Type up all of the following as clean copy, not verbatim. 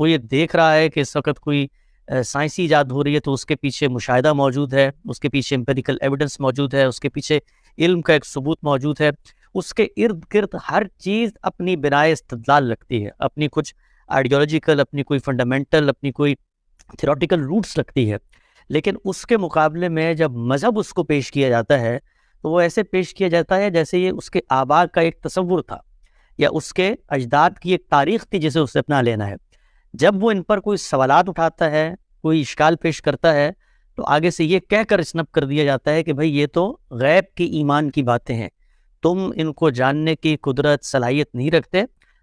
وہ یہ دیکھ رہا ہے کہ اس وقت کوئی سائنسی ایجاد ہو رہی ہے تو اس کے پیچھے مشاہدہ موجود ہے، اس کے پیچھے امپیریکل ایویڈنس موجود ہے، اس کے پیچھے علم کا ایک ثبوت موجود ہے، اس کے ارد گرد ہر چیز اپنی بنائے استدلال رکھتی ہے، اپنی کچھ آئیڈیالوجیکل، اپنی کوئی فنڈامنٹل، اپنی کوئی تھیوریٹیکل روٹس رکھتی ہے. لیکن اس کے مقابلے میں جب مذہب اس کو پیش کیا جاتا ہے تو وہ ایسے پیش کیا جاتا ہے جیسے یہ اس کے آباء کا ایک تصور تھا یا اس کے اجداد کی ایک تاریخ تھی جسے اسے اپنا لینا ہے. جب وہ ان پر کوئی سوالات اٹھاتا ہے، کوئی اشکال پیش کرتا ہے، تو آگے سے یہ کہہ کر اسنپ کر دیا جاتا ہے کہ بھئی یہ تو غیب کی ایمان کی باتیں ہیں، تم ان کو جاننے کی قدرت صلاحیت نہیں رکھتے.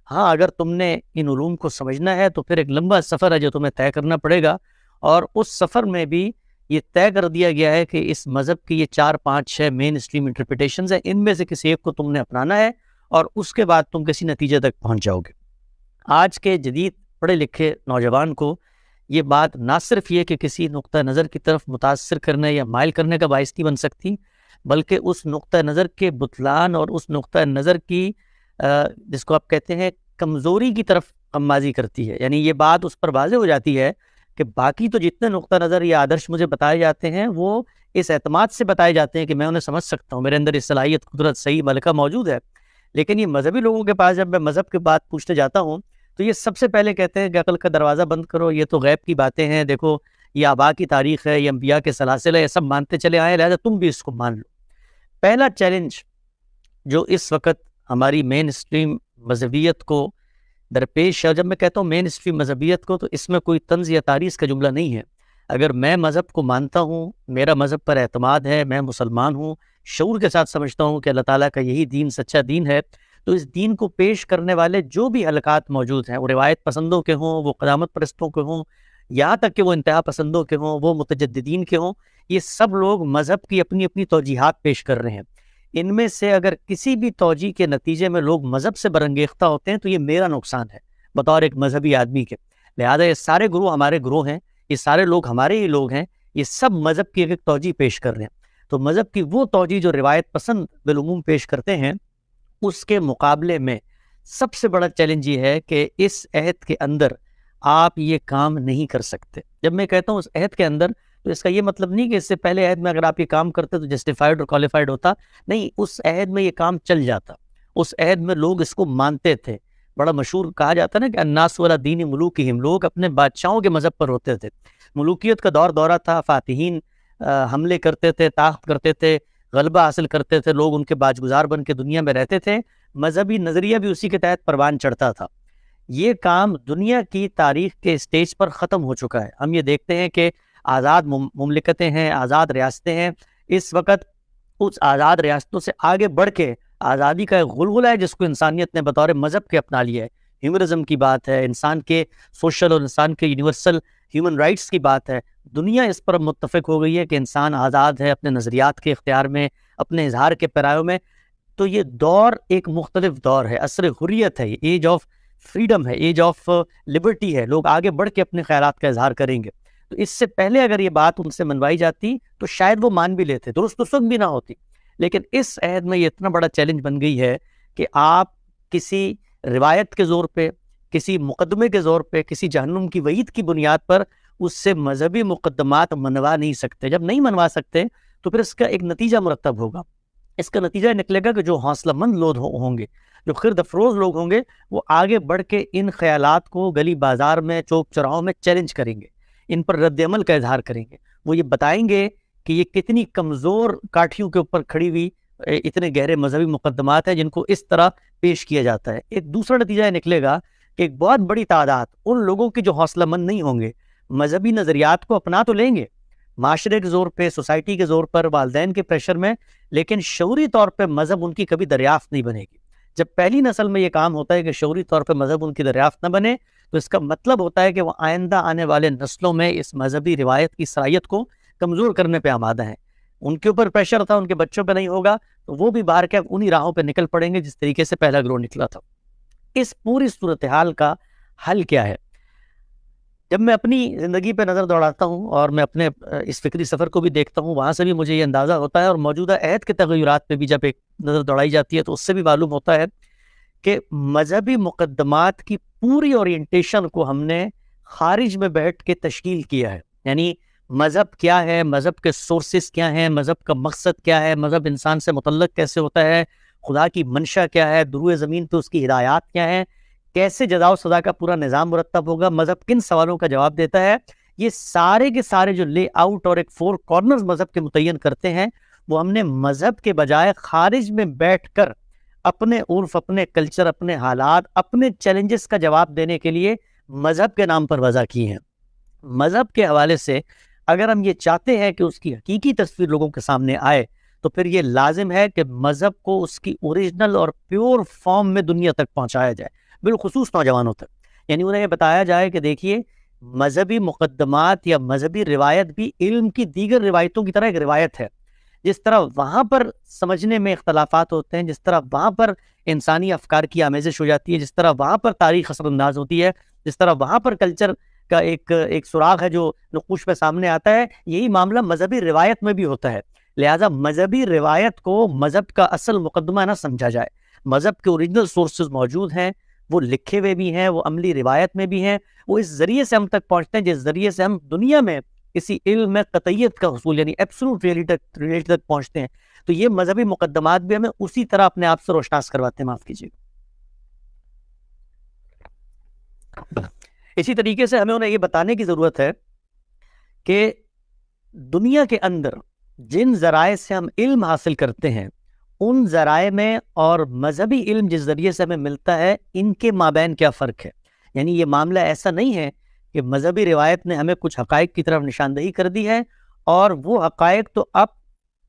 ہاں اگر تم نے ان علوم کو سمجھنا ہے تو پھر ایک لمبا سفر ہے جو تمہیں طے کرنا پڑے گا، اور اس سفر میں بھی یہ طے کر دیا گیا ہے کہ اس مذہب کی یہ 4 5 6 مین اسٹریم انٹرپریٹیشنز ہیں، ان میں سے کسی ایک کو تم نے اپنانا ہے اور اس کے بعد تم کسی نتیجے تک پہنچ جاؤ گے. آج کے جدید پڑھے لکھے نوجوان کو یہ بات نہ صرف یہ کہ کسی نقطہ نظر کی طرف متاثر کرنے یا مائل کرنے کا باعث نہیں بن سکتی، بلکہ اس نقطہ نظر کے بطلان اور اس نقطہ نظر کی جس کو آپ کہتے ہیں کمزوری کی طرف غمازی کرتی ہے. یعنی یہ بات اس پر واضح ہو جاتی ہے کہ باقی تو جتنے نقطہ نظر یا آدرش مجھے بتائے جاتے ہیں وہ اس اعتماد سے بتائے جاتے ہیں کہ میں انہیں سمجھ سکتا ہوں، میرے اندر اس صلاحیت، قدرت، صحیح ملکہ موجود ہے. لیکن یہ مذہبی لوگوں کے پاس جب میں مذہب کی بات پوچھتے جاتا ہوں تو یہ سب سے پہلے کہتے ہیں کہ عقل کا دروازہ بند کرو، یہ تو غیب کی باتیں ہیں، دیکھو یہ آباء کی تاریخ ہے، یہ انبیاء کے سلاسل ہے، یہ سب مانتے چلے آئے، لہذا تم بھی اس کو مان لو. پہلا چیلنج جو اس وقت ہماری مین اسٹریم مذہبیت کو درپیش ہے، جب میں کہتا ہوں مین اسٹریم مذہبیت کو تو اس میں کوئی طنز یا تعریض کا جملہ نہیں ہے. اگر میں مذہب کو مانتا ہوں، میرا مذہب پر اعتماد ہے، میں مسلمان ہوں، شعور کے ساتھ سمجھتا ہوں کہ اللہ تعالیٰ کا یہی دین سچا دین ہے، تو اس دین کو پیش کرنے والے جو بھی حلقات موجود ہیں، وہ روایت پسندوں کے ہوں، وہ قدامت پرستوں کے ہوں، یہاں تک کہ وہ انتہا پسندوں کے ہوں، وہ متجددین کے ہوں، یہ سب لوگ مذہب کی اپنی اپنی توجیحات پیش کر رہے ہیں. ان میں سے اگر کسی بھی توجیح کے نتیجے میں لوگ مذہب سے برانگیختہ ہوتے ہیں تو یہ میرا نقصان ہے بطور ایک مذہبی آدمی کے. لہذا یہ سارے گروہ ہمارے گروہ ہیں، یہ سارے لوگ ہمارے ہی لوگ ہیں، یہ سب مذہب کی ایک توجیح پیش کر رہے ہیں. تو مذہب کی وہ توجیح جو روایت پسند بالعموم پیش کرتے ہیں، اس کے مقابلے میں سب سے بڑا چیلنج یہ ہے کہ اس عہد کے اندر آپ یہ کام نہیں کر سکتے. جب میں کہتا ہوں اس عہد کے اندر تو اس کا یہ مطلب نہیں کہ اس سے پہلے عہد میں اگر آپ یہ کام کرتے تو جسٹیفائڈ اور کوالیفائڈ ہوتا، نہیں، اس عہد میں یہ کام چل جاتا، اس عہد میں لوگ اس کو مانتے تھے. بڑا مشہور کہا جاتا نا کہ الناس ولا دین ملوکہم، لوگ اپنے بادشاہوں کے مذہب پر ہوتے تھے. ملوکیت کا دورہ تھا، فاتحین حملے کرتے تھے، طاقت کرتے تھے، غلبہ حاصل کرتے تھے، لوگ ان کے باجگزار بن کے دنیا میں رہتے تھے، مذہبی نظریہ بھی اسی کے تحت پروان چڑھتا تھا. یہ کام دنیا کی تاریخ کے اسٹیج پر ختم ہو چکا ہے. ہم یہ دیکھتے ہیں کہ آزاد مملکتیں ہیں، آزاد ریاستیں ہیں، اس وقت اس آزاد ریاستوں سے آگے بڑھ کے آزادی کا ایک غلغلہ ہے جس کو انسانیت نے بطور مذہب کے اپنا لیا ہے. ہیومنزم کی بات ہے، انسان کے سوشل اور انسان کے یونیورسل ہیومن رائٹس کی بات ہے. دنیا اس پر متفق ہو گئی ہے کہ انسان آزاد ہے اپنے نظریات کے اختیار میں، اپنے اظہار کے پیرایوں میں. تو یہ دور ایک مختلف دور ہے، عصر حریت ہے، ایج آف فریڈم ہے، ایج آف لبرٹی ہے. لوگ آگے بڑھ کے اپنے خیالات کا اظہار کریں گے. تو اس سے پہلے اگر یہ بات ان سے منوائی جاتی تو شاید وہ مان بھی لیتے، درست اس وقت بھی نہ ہوتی. لیکن اس عہد میں یہ اتنا بڑا چیلنج بن گئی ہے کہ آپ کسی روایت کے زور پہ، کسی مقدمے کے زور پہ، کسی جہنم کی وعید کی بنیاد پر اس سے مذہبی مقدمات منوا نہیں سکتے. جب نہیں منوا سکتے تو پھر اس کا ایک نتیجہ مرتب ہوگا. اس کا نتیجہ نکلے گا کہ جو حوصلہ مند لوگ ہوں گے، جو خرد افروز لوگ ہوں گے، وہ آگے بڑھ کے ان خیالات کو گلی بازار میں، چوک چوراہوں میں چیلنج کریں گے، ان پر رد عمل کا اظہار کریں گے. وہ یہ بتائیں گے کہ یہ کتنی کمزور کاٹھیوں کے اوپر کھڑی ہوئی اتنے گہرے مذہبی مقدمات ہیں جن کو اس طرح پیش کیا جاتا ہے. ایک دوسرا نتیجہ یہ نکلے گا کہ ایک بہت بڑی تعداد ان لوگوں کی جو حوصلہ مند نہیں ہوں گے، مذہبی نظریات کو اپنا تو لیں گے معاشرے کے زور پہ، سوسائٹی کے زور پر، والدین کے پریشر میں، لیکن شعوری طور پہ مذہب ان کی کبھی دریافت نہیں بنے گی. جب پہلی نسل میں یہ کام ہوتا ہے کہ شعوری طور پہ مذہب ان کی دریافت نہ بنے، تو اس کا مطلب ہوتا ہے کہ وہ آئندہ آنے والے نسلوں میں اس مذہبی روایت کی صلاحیت کو کمزور کرنے پہ آمادہ ہیں. ان کے اوپر پریشر تھا، ان کے بچوں پہ نہیں ہوگا تو وہ بھی باہر کے انہی راہوں پہ نکل پڑیں گے جس طریقے سے پہلا گروہ نکلا تھا. اس پوری صورتحال کا حل کیا ہے؟ جب میں اپنی زندگی پہ نظر دوڑاتا ہوں اور میں اپنے اس فکری سفر کو بھی دیکھتا ہوں، وہاں سے بھی مجھے یہ اندازہ ہوتا ہے، اور موجودہ عہد کے تغیرات پہ بھی جب ایک نظر دوڑائی جاتی ہے تو اس سے بھی معلوم ہوتا ہے کہ مذہبی مقدمات کی پوری اورینٹیشن کو ہم نے خارج میں بیٹھ کے تشکیل کیا ہے. یعنی مذہب کیا ہے، مذہب کے سورسز کیا ہیں، مذہب کا مقصد کیا ہے، مذہب انسان سے متعلق کیسے ہوتا ہے، خدا کی منشا کیا ہے، دروئے زمین پہ اس کی ہدایات کیا ہیں، کیسے جزا و سزا کا پورا نظام مرتب ہوگا، مذہب کن سوالوں کا جواب دیتا ہے، یہ سارے کے سارے جو لے آؤٹ اور ایک 4 کارنرز مذہب کے متعین کرتے ہیں، وہ ہم نے مذہب کے بجائے خارج میں بیٹھ کر اپنے عرف، اپنے کلچر، اپنے حالات، اپنے چیلنجز کا جواب دینے کے لیے مذہب کے نام پر وضع کی ہیں. مذہب کے حوالے سے اگر ہم یہ چاہتے ہیں کہ اس کی حقیقی تصویر لوگوں کے سامنے آئے تو پھر یہ لازم ہے کہ مذہب کو اس کی اوریجنل اور پیور فارم میں دنیا تک پہنچایا جائے، بالخصوص نوجوانوں تک. یعنی انہیں یہ بتایا جائے کہ دیکھیے مذہبی مقدمات یا مذہبی روایت بھی علم کی دیگر روایتوں کی طرح ایک روایت ہے. جس طرح وہاں پر سمجھنے میں اختلافات ہوتے ہیں، جس طرح وہاں پر انسانی افکار کی آمیزش ہو جاتی ہے، جس طرح وہاں پر تاریخ اثر انداز ہوتی ہے، جس طرح وہاں پر کلچر کا ایک سراغ ہے جو نقوش پہ سامنے آتا ہے، یہی معاملہ مذہبی روایت میں بھی ہوتا ہے. لہٰذا مذہبی روایت کو مذہب کا اصل مقدمہ نہ سمجھا جائے. مذہب کے اوریجنل سورسز موجود ہیں، وہ لکھے ہوئے بھی ہیں، وہ عملی روایت میں بھی ہیں، وہ اس ذریعے سے ہم تک پہنچتے ہیں جس ذریعے سے ہم دنیا میں کسی علم میں قطعیت کا حصول یعنی ایبسولوٹ ریئلٹی تک پہنچتے ہیں. تو یہ مذہبی مقدمات بھی ہمیں اسی طرح اپنے آپ سے روشناس کرواتے ہیں. معاف کیجیے. اسی طریقے سے ہمیں انہیں یہ بتانے کی ضرورت ہے کہ دنیا کے اندر جن ذرائع سے ہم علم حاصل کرتے ہیں ان ذرائع میں اور مذہبی علم جس ذریعے سے ہمیں ملتا ہے ان کے مابین کیا فرق ہے. یعنی یہ معاملہ ایسا نہیں ہے کہ مذہبی روایت نے ہمیں کچھ حقائق کی طرف نشاندہی کر دی ہے اور وہ حقائق تو اب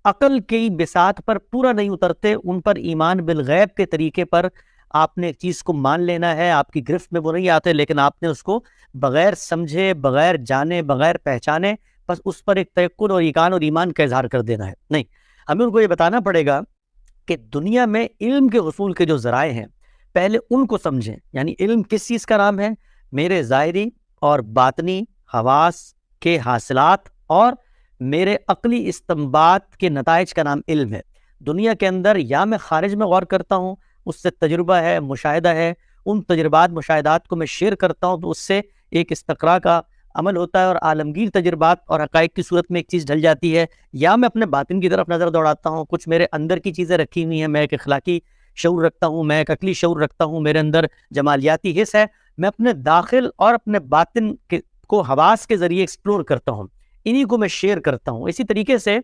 عقل کی بساط پر پورا نہیں اترتے، ان پر ایمان بالغیب کے طریقے پر آپ نے ایک چیز کو مان لینا ہے، آپ کی گرفت میں وہ نہیں آتے، لیکن آپ نے اس کو بغیر سمجھے، بغیر جانے، بغیر پہچانے بس اس پر ایک تیقن اور یقین اور ایمان کا اظہار کر دینا ہے. نہیں، ہمیں ان کو یہ بتانا پڑے گا کہ دنیا میں علم کے حصول کے جو ذرائع ہیں پہلے ان کو سمجھیں. یعنی علم کس چیز کا نام ہے؟ میرے ظاہری اور باطنی حواس کے حاصلات اور میرے عقلی استنباط کے نتائج کا نام علم ہے. دنیا کے اندر یا میں خارج میں غور کرتا ہوں، اس سے تجربہ ہے، مشاہدہ ہے، ان تجربات مشاہدات کو میں شیئر کرتا ہوں تو اس سے ایک استقراء کا عمل ہوتا ہے اور عالمگیر تجربات اور حقائق کی صورت میں ایک چیز ڈھل جاتی ہے. یا میں اپنے باطن کی طرف نظر دوڑاتا ہوں، کچھ میرے اندر کی چیزیں رکھی ہوئی ہیں، میں ایک اخلاقی شعور رکھتا ہوں، میں ایک عقلی شعور رکھتا ہوں، میرے اندر جمالیاتی حس ہے، میں اپنے داخل اور اپنے باطن کو حواس کے ذریعے ایکسپلور کرتا ہوں، انہی کو میں شیئر کرتا ہوں. اسی طریقے سے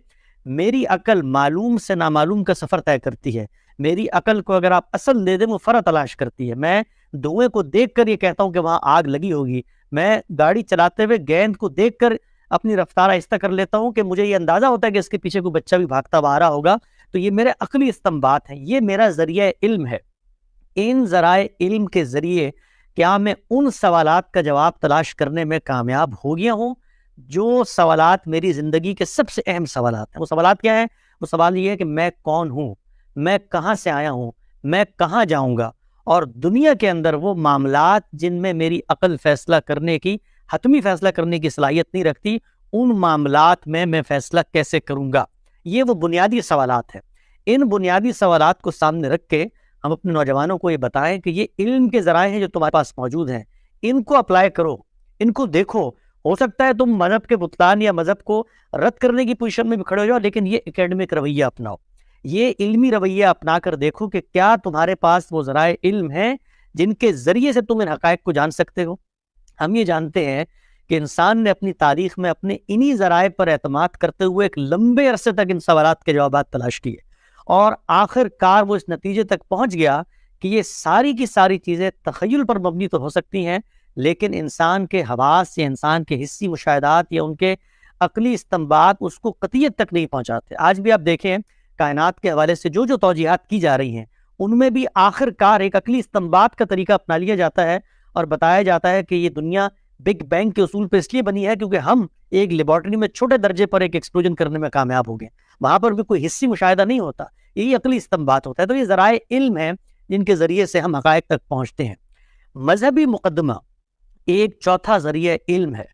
میری عقل معلوم سے نامعلوم کا سفر طے کرتی ہے. میری عقل کو اگر آپ اصل دے دیں وہ فرع تلاش کرتی ہے. میں دھوئیں کو دیکھ کر یہ کہتا ہوں کہ وہاں آگ لگی ہوگی، میں گاڑی چلاتے ہوئے گیند کو دیکھ کر اپنی رفتار آہستہ کر لیتا ہوں کہ مجھے یہ اندازہ ہوتا ہے کہ اس کے پیچھے کوئی بچہ بھی بھاگتا ہوا آ رہا ہوگا. تو یہ میرے عقلی استنباط ہیں، یہ میرا ذریعہ علم ہے. ان ذرائع علم کے ذریعے کیا میں ان سوالات کا جواب تلاش کرنے میں کامیاب ہو گیا ہوں جو سوالات میری زندگی کے سب سے اہم سوالات ہیں. وہ سوالات کیا ہیں؟ وہ سوال یہ ہے کہ میں کون ہوں، میں کہاں سے آیا ہوں، میں کہاں جاؤں گا، اور دنیا کے اندر وہ معاملات جن میں میری عقل فیصلہ کرنے کی، حتمی فیصلہ کرنے کی صلاحیت نہیں رکھتی، ان معاملات میں فیصلہ کیسے کروں گا. یہ وہ بنیادی سوالات ہیں. ان بنیادی سوالات کو سامنے رکھ کے ہم اپنے نوجوانوں کو یہ بتائیں کہ یہ علم کے ذرائع ہیں جو تمہارے پاس موجود ہیں، ان کو اپلائی کرو، ان کو دیکھو. ہو سکتا ہے تم مذہب کے بطلان یا مذہب کو رد کرنے کی پوزیشن میں بھی کھڑے ہو جاؤ، لیکن یہ اکیڈمک رویہ اپناؤ، یہ علمی رویہ اپنا کر دیکھو کہ کیا تمہارے پاس وہ ذرائع علم ہیں جن کے ذریعے سے تم ان حقائق کو جان سکتے ہو. ہم یہ جانتے ہیں کہ انسان نے اپنی تاریخ میں اپنے انہی ذرائع پر اعتماد کرتے ہوئے ایک لمبے عرصے تک ان سوالات کے جوابات تلاش کیے، اور آخر کار وہ اس نتیجے تک پہنچ گیا کہ یہ ساری کی ساری چیزیں تخیل پر مبنی تو ہو سکتی ہیں، لیکن انسان کے حواس یا انسان کے حسی مشاہدات یا ان کے عقلی استنباط اس کو قطعیت تک نہیں پہنچاتے. آج بھی آپ دیکھیں کائنات کے حوالے سے جو توجیہات کی جا رہی ہیں ان میں بھی آخر کار ایک عقلی استنباط کا طریقہ اپنا لیا جاتا ہے اور بتایا جاتا ہے کہ یہ دنیا بگ بینگ کے اصول پہ اس لیے بنی ہے کیونکہ ہم ایک لیبارٹری میں چھوٹے درجے پر ایک ایکسپلوژن کرنے میں کامیاب ہو گئے. وہاں پر بھی کوئی حسی مشاہدہ نہیں ہوتا، یہی عقلی استنباط ہوتا ہے. تو یہ ذرائع علم ہیں جن کے ذریعے سے ہم حقائق تک پہنچتے ہیں. مذہبی مقدمہ ایک چوتھا ذریعہ علم ہے.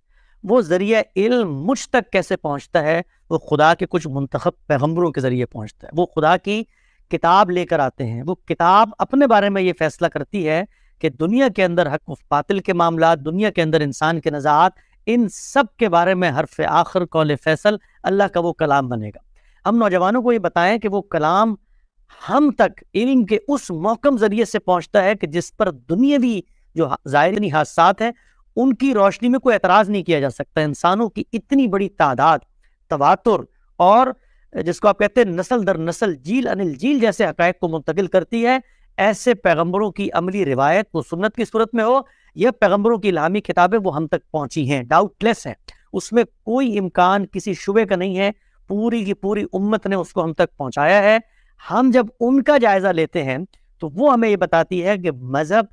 وہ ذریعہ علم مجھ تک کیسے پہنچتا ہے؟ وہ خدا کے کچھ منتخب پیغمبروں کے ذریعے پہنچتا ہے. وہ خدا کی کتاب لے کر آتے ہیں. وہ کتاب اپنے بارے میں یہ فیصلہ کرتی ہے کہ دنیا کے اندر حق و باطل کے معاملات، دنیا کے اندر انسان کے نزاعات، ان سب کے بارے میں حرف آخر قول فیصل اللہ کا وہ کلام بنے گا۔ ہم نوجوانوں کو یہ بتائیں کہ وہ کلام ہم تک علم کے اس محکم ذریعے سے پہنچتا ہے کہ جس پر دنیاوی جو ظاہری حادثات ہیں ان کی روشنی میں کوئی اعتراض نہیں کیا جا سکتا۔ انسانوں کی اتنی بڑی تعداد، تواتر اور جس کو آپ کہتے ہیں نسل در نسل، جیل انل جیل جیسے حقائق کو منتقل کرتی ہے، ایسے پیغمبروں کی عملی روایت وہ سنت کی صورت میں ہو یا پیغمبروں کی الہامی کتابیں وہ ہم تک پہنچی ہیں، ڈاؤٹ لیس ہیں، اس میں کوئی امکان کسی شبے کا نہیں ہے، پوری کی پوری امت نے اس کو ہم تک پہنچایا ہے۔ ہم جب ان کا جائزہ لیتے ہیں تو وہ ہمیں یہ بتاتی ہے کہ مذہب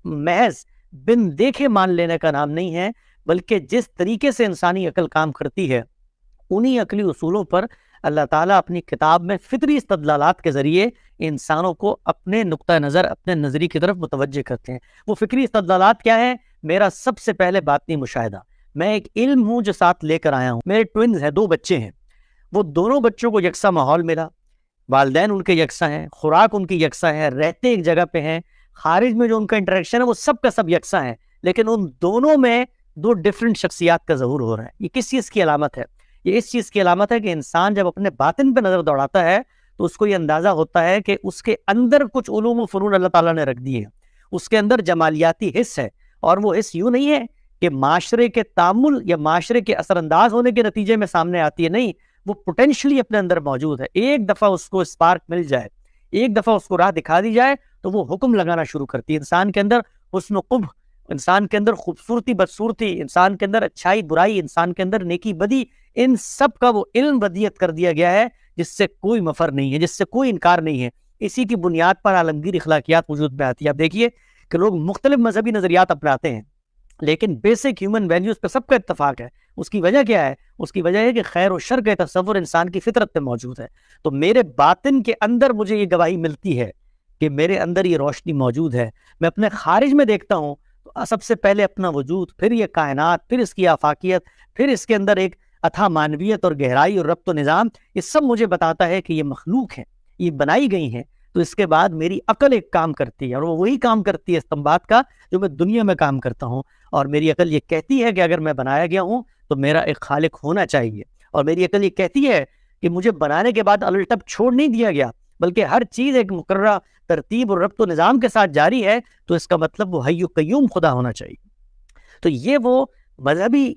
محض بن دیکھے مان لینے کا نام نہیں ہے، بلکہ جس طریقے سے انسانی عقل کام کرتی ہے انہی عقلی اصولوں پر اللہ تعالیٰ اپنی کتاب میں فطری استدلالات کے ذریعے انسانوں کو اپنے نقطہ نظر، اپنے نظریے کی طرف متوجہ کرتے ہیں۔ وہ فکری استدلالات کیا ہیں؟ میرا سب سے پہلے باطنی مشاہدہ، میں ایک علم ہوں جو ساتھ لے کر آیا ہوں۔ میرے ٹوئنز ہیں، 2 بچے ہیں، وہ دونوں بچوں کو یکساں ماحول ملا، والدین ان کے یکساں ہیں، خوراک ان کی یکساں ہے، رہتے ایک جگہ پہ ہیں، خارج میں جو ان کا انٹریکشن ہے وہ سب کا سب یکساں ہے، لیکن ان دونوں میں 2 ڈفرینٹ شخصیات کا ظہور ہو رہا ہے۔ یہ کس چیز کی علامت ہے؟ یہ اس چیز کی علامت ہے کہ انسان جب اپنے باطن پہ نظر دوڑاتا ہے تو اس کو یہ اندازہ ہوتا ہے کہ اس کے اندر کچھ علوم و فنون اللہ تعالیٰ نے رکھ دیے ہیں، اس کے اندر جمالیاتی حس ہے، اور وہ حس یوں نہیں ہے کہ معاشرے کے تعامل یا معاشرے کے اثر انداز ہونے کے نتیجے میں سامنے آتی ہے، نہیں، وہ پوٹینشلی اپنے اندر موجود ہے۔ ایک دفعہ اس کو اسپارک مل جائے، ایک دفعہ اس کو راہ دکھا دی جائے تو وہ حکم لگانا شروع کرتی ہے۔ انسان کے اندر حسن و قبح، انسان کے اندر خوبصورتی بدصورتی، انسان کے اندر اچھائی برائی، انسان کے اندر نیکی بدی، ان سب کا وہ علم ودیت کر دیا گیا ہے جس سے کوئی مفر نہیں ہے، جس سے کوئی انکار نہیں ہے۔ اسی کی بنیاد پر عالمگیر اخلاقیات وجود میں آتی ہے۔ آپ دیکھیے کہ لوگ مختلف مذہبی نظریات اپناتے ہیں لیکن بیسک ہیومن ویلیوز پہ سب کا اتفاق ہے۔ اس کی وجہ کیا ہے؟ اس کی وجہ ہے کہ خیر و شر کا تصور انسان کی فطرت پہ موجود ہے۔ تو میرے باطن کے اندر مجھے یہ گواہی ملتی ہے کہ میرے اندر یہ روشنی موجود ہے۔ میں اپنے خارج میں دیکھتا ہوں تو سب سے پہلے اپنا وجود، پھر یہ کائنات، پھر اس کی آفاقیت، پھر اس کے اندر ایک اتھا معنویت اور گہرائی اور ربط و نظام، یہ سب مجھے بتاتا ہے کہ یہ مخلوق ہیں، یہ بنائی گئی ہیں۔ تو اس کے بعد میری عقل ایک کام کرتی ہے، اور وہ وہی کام کرتی ہے استنباط کا جو میں دنیا میں کام کرتا ہوں، اور میری عقل یہ کہتی ہے کہ اگر میں بنایا گیا ہوں تو میرا ایک خالق ہونا چاہیے، اور میری عقل یہ کہتی ہے کہ مجھے بنانے کے بعد الٹپ چھوڑ نہیں دیا گیا، بلکہ ہر چیز ایک مقررہ ترتیب اور ربط و نظام کے ساتھ جاری ہے، تو اس کا مطلب وہ حی و قیوم خدا ہونا چاہیے۔ تو یہ وہ مذہبی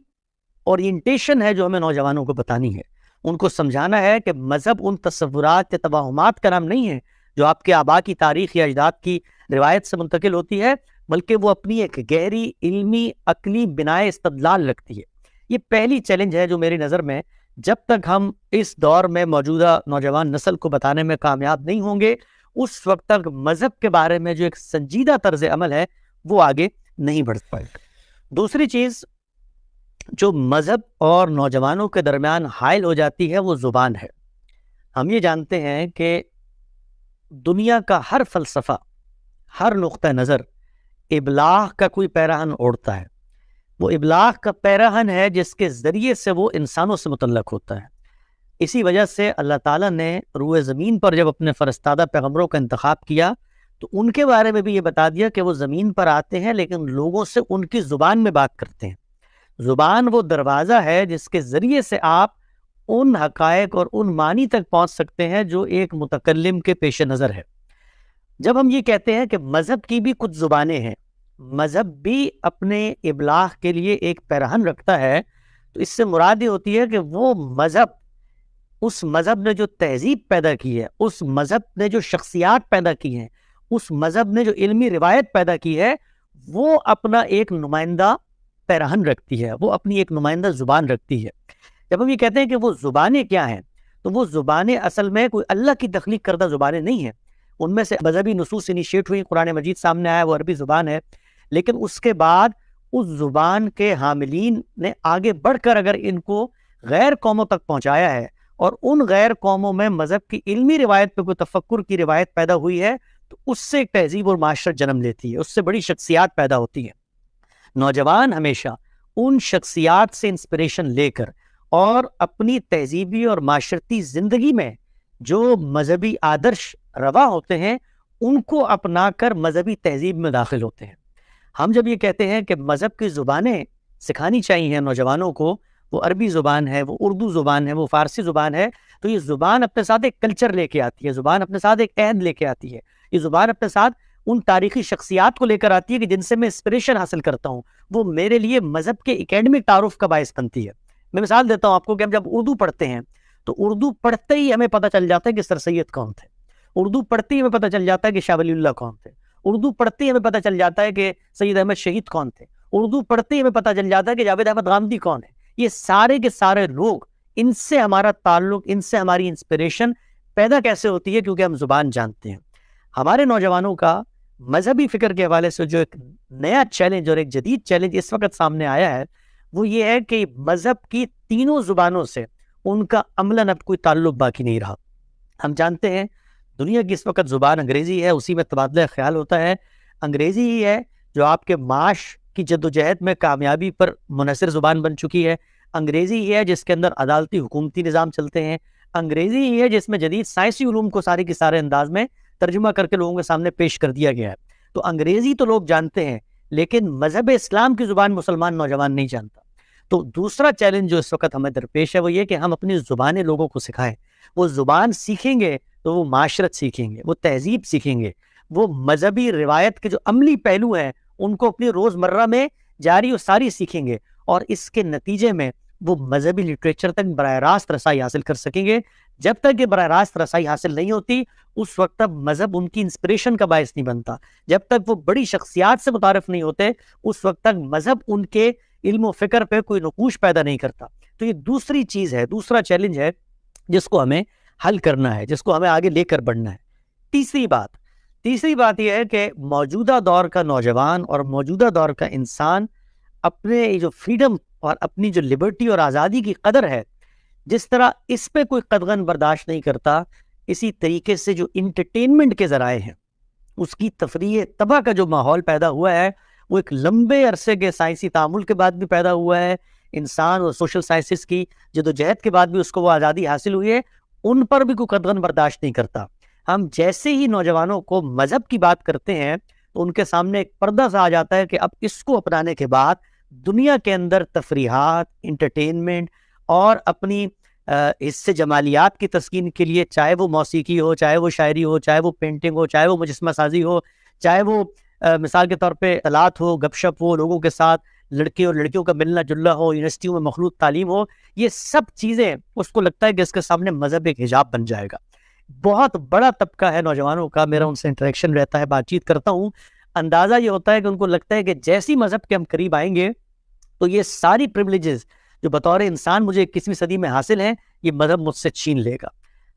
اورینٹیشن ہے جو ہمیں نوجوانوں کو بتانی ہے۔ ان کو سمجھانا ہے کہ مذہب ان تصورات یا توہمات کا نام نہیں ہے جو آپ کے آباء کی تاریخ یا اجداد کی روایت سے منتقل ہوتی ہے، بلکہ وہ اپنی ایک گہری علمی عقلی بنائے استدلال رکھتی ہے۔ یہ پہلی چیلنج ہے جو میری نظر میں جب تک ہم اس دور میں موجودہ نوجوان نسل کو بتانے میں کامیاب نہیں ہوں گے، اس وقت تک مذہب کے بارے میں جو ایک سنجیدہ طرز عمل ہے وہ آگے نہیں بڑھ پائے گا۔ دوسری چیز جو مذہب اور نوجوانوں کے درمیان حائل ہو جاتی ہے وہ زبان ہے۔ ہم یہ جانتے ہیں کہ دنیا کا ہر فلسفہ، ہر نقطہ نظر ابلاغ کا کوئی پیراہن اوڑھتا ہے۔ وہ ابلاغ کا پیراہن ہے جس کے ذریعے سے وہ انسانوں سے متعلق ہوتا ہے۔ اسی وجہ سے اللہ تعالیٰ نے روئے زمین پر جب اپنے فرستادہ پیغمبروں کا انتخاب کیا تو ان کے بارے میں بھی یہ بتا دیا کہ وہ زمین پر آتے ہیں لیکن لوگوں سے ان کی زبان میں بات کرتے ہیں۔ زبان وہ دروازہ ہے جس کے ذریعے سے آپ ان حقائق اور ان معنی تک پہنچ سکتے ہیں جو ایک متکلم کے پیش نظر ہے۔ جب ہم یہ کہتے ہیں کہ مذہب کی بھی کچھ زبانیں ہیں، مذہب بھی اپنے ابلاغ کے لیے ایک پیراہن رکھتا ہے، تو اس سے مراد یہ ہوتی ہے کہ وہ مذہب، اس مذہب نے جو تہذیب پیدا کی ہے، اس مذہب نے جو شخصیات پیدا کی ہیں، اس مذہب نے جو علمی روایت پیدا کی ہے، وہ اپنا ایک نمائندہ پیراہن رکھتی ہے، وہ اپنی ایک نمائندہ زبان رکھتی ہے۔ جب ہم یہ کہتے ہیں کہ وہ زبانیں کیا ہیں، تو وہ زبانیں اصل میں کوئی اللہ کی تخلیق کردہ زبانیں نہیں ہیں۔ ان میں سے مذہبی نصوص انیشیٹ ہوئی، قرآن مجید سامنے آیا، وہ عربی زبان ہے، لیکن اس کے بعد اس زبان کے حاملین نے آگے بڑھ کر اگر ان کو غیر قوموں تک پہنچایا ہے، اور ان غیر قوموں میں مذہب کی علمی روایت پہ کوئی تفکر کی روایت پیدا ہوئی ہے، تو اس سے ایک تہذیب اور معاشرت جنم لیتی ہے، اس سے بڑی شخصیات پیدا ہوتی ہیں۔ نوجوان ہمیشہ ان شخصیات سے انسپریشن لے کر اور اپنی تہذیبی اور معاشرتی زندگی میں جو مذہبی آدرش روا ہوتے ہیں ان کو اپنا کر مذہبی تہذیب میں داخل ہوتے ہیں۔ ہم جب یہ کہتے ہیں کہ مذہب کی زبانیں سکھانی چاہیے نوجوانوں کو، وہ عربی زبان ہے، وہ اردو زبان ہے، وہ فارسی زبان ہے، تو یہ زبان اپنے ساتھ ایک کلچر لے کے آتی ہے، زبان اپنے ساتھ ایک عہد لے کے آتی ہے، یہ زبان اپنے ساتھ ان تاریخی شخصیات کو لے کر آتی ہے کہ جن سے میں انسپریشن حاصل کرتا ہوں، وہ میرے لیے مذہب کے اکیڈمک تعارف کا باعث بنتی ہے۔ میں مثال دیتا ہوں آپ کو کہ ہم جب اردو پڑھتے ہیں تو اردو پڑھتے ہی ہمیں پتہ چل جاتا ہے کہ سر سید کون تھے، اردو پڑھتے ہی ہمیں پتہ چل جاتا ہے کہ شاہ ولی اللہ کون تھے، اردو پڑھتے ہی ہمیں پتہ چل جاتا ہے کہ سید احمد شہید کون تھے، اردو پڑھتے ہی ہمیں پتہ چل جاتا ہے کہ جاوید احمد غامدی کون ہے۔ یہ سارے کے سارے لوگ، ان سے ہمارا تعلق، ان سے ہماری انسپریشن پیدا کیسے ہوتی ہے؟ کیونکہ ہم زبان جانتے ہیں۔ ہمارے نوجوانوں کا مذہبی فکر کے حوالے سے جو ایک نیا چیلنج اور ایک جدید چیلنج اس وقت سامنے آیا ہے وہ یہ ہے کہ مذہب کی تینوں زبانوں سے ان کا عملاً اب کوئی تعلق باقی نہیں رہا۔ ہم جانتے ہیں دنیا کی اس وقت زبان انگریزی ہے، اسی میں تبادلہ خیال ہوتا ہے، انگریزی ہی ہے جو آپ کے معاش کی جدوجہد میں کامیابی پر منحصر زبان بن چکی ہے، انگریزی ہی ہے جس کے اندر عدالتی حکومتی نظام چلتے ہیں، انگریزی ہی ہے جس میں جدید سائنسی علوم کو سارے کے سارے انداز میں ترجمہ کر کے لوگوں کے سامنے پیش کر دیا گیا ہے۔ تو انگریزی تو لوگ جانتے ہیں لیکن مذہب اسلام کی زبان مسلمان نوجوان نہیں جانتا۔ تو دوسرا چیلنج جو اس وقت ہمیں درپیش ہے وہ یہ کہ ہم اپنی زبانیں لوگوں کو سکھائیں۔ وہ زبان سیکھیں گے تو وہ معاشرت سیکھیں گے، وہ تہذیب سیکھیں گے، وہ مذہبی روایت کے جو عملی پہلو ہیں ان کو اپنی روزمرہ میں جاری و ساری سیکھیں گے، اور اس کے نتیجے میں وہ مذہبی لٹریچر تک براہ راست رسائی حاصل کر سکیں گے۔ جب تک یہ براہ راست رسائی حاصل نہیں ہوتی اس وقت تک مذہب ان کی انسپریشن کا باعث نہیں بنتا، جب تک وہ بڑی شخصیات سے متعارف نہیں ہوتے اس وقت تک مذہب ان کے علم و فکر پہ کوئی نقوش پیدا نہیں کرتا۔ تو یہ دوسری چیز ہے، دوسرا چیلنج ہے جس کو ہمیں حل کرنا ہے، جس کو ہمیں آگے لے کر بڑھنا ہے۔ تیسری بات یہ ہے کہ موجودہ دور کا نوجوان اور موجودہ دور کا انسان اپنے جو فریڈم اور اپنی جو لبرٹی اور آزادی کی قدر ہے، جس طرح اس پہ کوئی قدغن برداشت نہیں کرتا، اسی طریقے سے جو انٹرٹینمنٹ کے ذرائع ہیں اس کی تفریح تباہ کا جو ماحول پیدا ہوا ہے وہ ایک لمبے عرصے کے سائنسی تعامل کے بعد بھی پیدا ہوا ہے، انسان اور سوشل سائنسز کی جدوجہد کے بعد بھی اس کو وہ آزادی حاصل ہوئی ہے، ان پر بھی کوئی قدغن برداشت نہیں کرتا۔ ہم جیسے ہی نوجوانوں کو مذہب کی بات کرتے ہیں تو ان کے سامنے ایک پردہ سا آ جاتا ہے کہ اب اس کو اپنانے کے بعد دنیا کے اندر تفریحات، انٹرٹینمنٹ اور اپنی اس سے جمالیات کی تسکین کے لیے، چاہے وہ موسیقی ہو، چاہے وہ شاعری ہو، چاہے وہ پینٹنگ ہو، چاہے وہ مجسمہ سازی ہو، چاہے وہ مثال کے طور پہ اطلاعات ہو، گپ شپ ہو، لوگوں کے ساتھ لڑکے اور لڑکیوں کا ملنا جلنا ہو، یونیورسٹیوں میں مخلوط تعلیم ہو، یہ سب چیزیں اس کو لگتا ہے کہ اس کے سامنے مذہب ایک حجاب بن جائے گا۔ بہت بڑا طبقہ ہے نوجوانوں کا، میرا ان سے انٹریکشن رہتا ہے، بات چیت کرتا ہوں، اندازہ یہ ہوتا ہے کہ ان کو لگتا ہے کہ جیسی مذہب کے ہم قریب آئیں گے تو یہ ساری پریویلیجز جو بطور انسان مجھے 21ویں صدی میں حاصل ہیں یہ مذہب مجھ سے چھین لے گا۔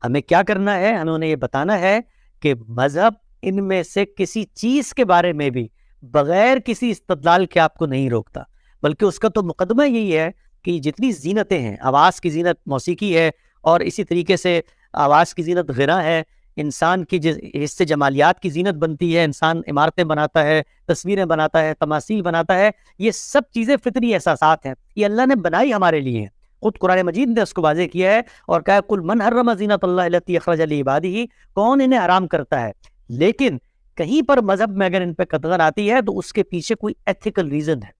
ہمیں کیا کرنا ہے؟ ہمیں انہیں یہ بتانا ہے کہ مذہب ان میں سے کسی چیز کے بارے میں بھی بغیر کسی استدلال کے آپ کو نہیں روکتا، بلکہ اس کا تو مقدمہ یہی ہے کہ جتنی زینتیں ہیں، آواز کی زینت موسیقی ہے، اور اسی طریقے سے آواز کی زینت غنا ہے، انسان کی اس سے جمالیات کی زینت بنتی ہے، انسان عمارتیں بناتا ہے، تصویریں بناتا ہے، تماثیل بناتا ہے، یہ سب چیزیں فطری احساسات ہیں، یہ اللہ نے بنائی ہمارے لیے ہیں۔ خود قرآن مجید نے اس کو واضح کیا ہے اور کہا قل من حرم زینت اللہ التی اخرج لعبادہ، کون انہیں حرام کرتا ہے؟ لیکن کہیں پر مذہب میں اگر ان پہ قدغن آتی ہے تو اس کے پیچھے کوئی ایتھیکل ریزن ہے،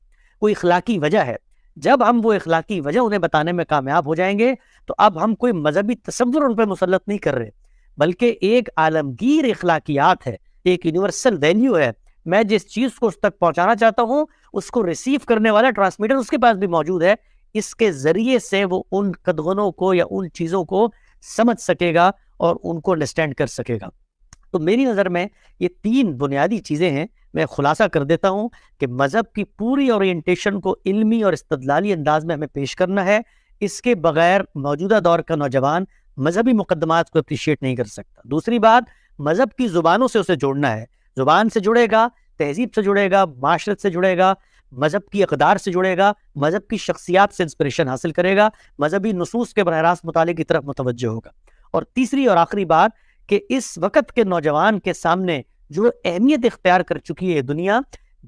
کوئی اخلاقی وجہ ہے۔ جب ہم وہ اخلاقی وجہ انہیں بتانے میں کامیاب ہو جائیں گے تو اب ہم کوئی مذہبی تصور ان پہ مسلط نہیں کر رہے، بلکہ ایک عالمگیر اخلاقیات ہے، ایک یونیورسل ویلیو ہے۔ میں جس چیز کو اس تک پہنچانا چاہتا ہوں اس کو ریسیو کرنے والا ٹرانسمیٹر اس کے پاس بھی موجود ہے، اس کے ذریعے سے وہ ان قدغنوں کو یا ان چیزوں کو سمجھ سکے گا اور ان کو انڈرسٹینڈ کر سکے گا۔ تو میری نظر میں یہ تین بنیادی چیزیں ہیں۔ میں خلاصہ کر دیتا ہوں کہ مذہب کی پوری اورینٹیشن کو علمی اور استدلالی انداز میں ہمیں پیش کرنا ہے، اس کے بغیر موجودہ دور کا نوجوان مذہبی مقدمات کو اپریشیٹ نہیں کر سکتا۔ دوسری بات، مذہب کی زبانوں سے اسے جوڑنا ہے، زبان سے جڑے گا، تہذیب سے جڑے گا، معاشرت سے جڑے گا، مذہب کی اقدار سے جڑے گا، مذہب کی شخصیات سے انسپریشن حاصل کرے گا، مذہبی نصوص کے براہ راست مطالعے کی طرف متوجہ ہوگا۔ اور تیسری اور آخری بات کہ اس وقت کے نوجوان کے سامنے جو اہمیت اختیار کر چکی ہے دنیا،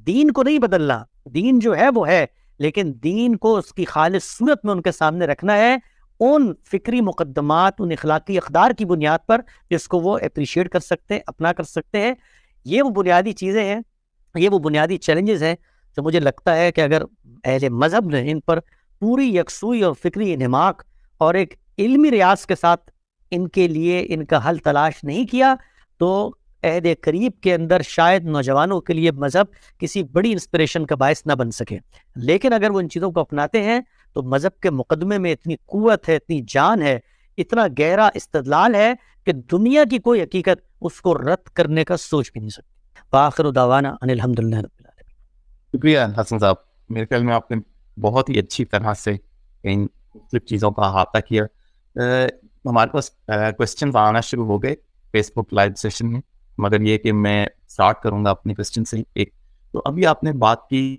دین کو نہیں بدلنا، دین جو ہے وہ ہے، لیکن دین کو اس کی خالص صورت میں ان کے سامنے رکھنا ہے، ان فکری مقدمات، ان اخلاقی اقدار کی بنیاد پر جس کو وہ اپریشیٹ کر سکتے ہیں، اپنا کر سکتے ہیں۔ یہ وہ بنیادی چیزیں ہیں یہ وہ بنیادی چیلنجز ہیں جو مجھے لگتا ہے کہ اگر اہل مذہب نے ان پر پوری یکسوئی اور فکری انہماک اور ایک علمی ریاض کے ساتھ ان کے لیے ان کا حل تلاش نہیں کیا تو عہد قریب کے اندر شاید نوجوانوں کے لیے مذہب کسی بڑی انسپریشن کا باعث نہ بن سکے. لیکن اگر وہ ان چیزوں کو اپناتے ہیں تو مذہب کے مقدمے میں اتنی قوت ہے، اتنی جان ہے، اتنا گہرا استدلال ہے کہ دنیا کی کوئی حقیقت اس کو رد کرنے کا سوچ بھی نہیں سکتی. وآخر دعوانا ان الحمدللہ رب العالمین. شکریہ حسن صاحب. میرے خیال میں آپ نے بہت ہی اچھی طرح سے ان مختلف چیزوں کا احاطہ کیا. ہمارے پاس کوشچن آنا شروع ہو گئے فیس بک لائیو سیشن میں، مگر یہ کہ میں اسٹارٹ کروں گا اپنے کوشچن سے. ایک تو ابھی آپ نے بات کی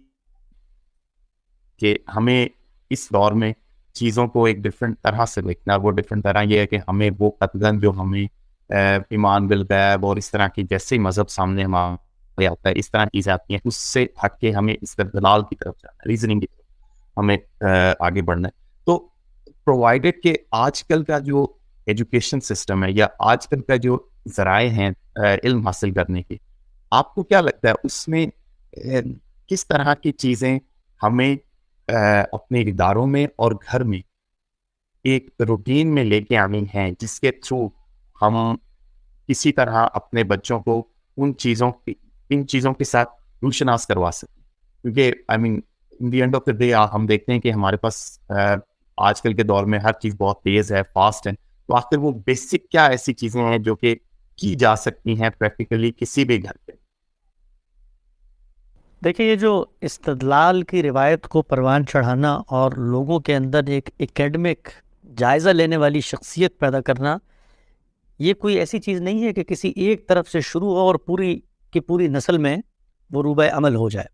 کہ ہمیں اس دور میں چیزوں کو ایک ڈفرینٹ طرح سے دیکھنا. وہ ڈفرینٹ طرح یہ ہے کہ ہمیں وہ قطعاً جو ہمیں ایمان بالغیب اور اس طرح کی جیسے مذہب سامنے ہمارے آتا ہے اس طرح چیزیں آتی ہیں، اس سے ہٹ کے ہمیں استدلال کی طرف جانا ہے، ریزننگ کی طرف ہمیں آگے بڑھنا ہے. تو پرووائڈیڈ کہ آج کل کا جو ایجوکیشن سسٹم ہے یا آج کل کا جو ذرائع ہیں علم حاصل کرنے کے، آپ کو کیا لگتا ہے اس میں کس طرح کی چیزیں ہمیں اپنے اداروں میں اور گھر میں ایک روٹین میں لے کے آنی ہیں جس کے تھرو ہم کسی طرح اپنے بچوں کو ان چیزوں کے ساتھ روشناس کروا سکیں؟ کیونکہ in the end of the day ہم دیکھتے ہیں کہ ہمارے پاس آج کل کے دور میں ہر چیز بہت تیز ہے، فاسٹ ہے. تو آخر وہ بیسک کیا ایسی چیزیں ہیں جو کہ کی جا سکتی ہیں پریکٹیکلی کسی بھی گھر پہ؟ دیکھیں، یہ جو استدلال کی روایت کو پروان چڑھانا اور لوگوں کے اندر ایک ایکیڈمک جائزہ لینے والی شخصیت پیدا کرنا، یہ کوئی ایسی چیز نہیں ہے کہ کسی ایک طرف سے شروع ہو اور پوری کی پوری نسل میں وہ روبہ عمل ہو جائے.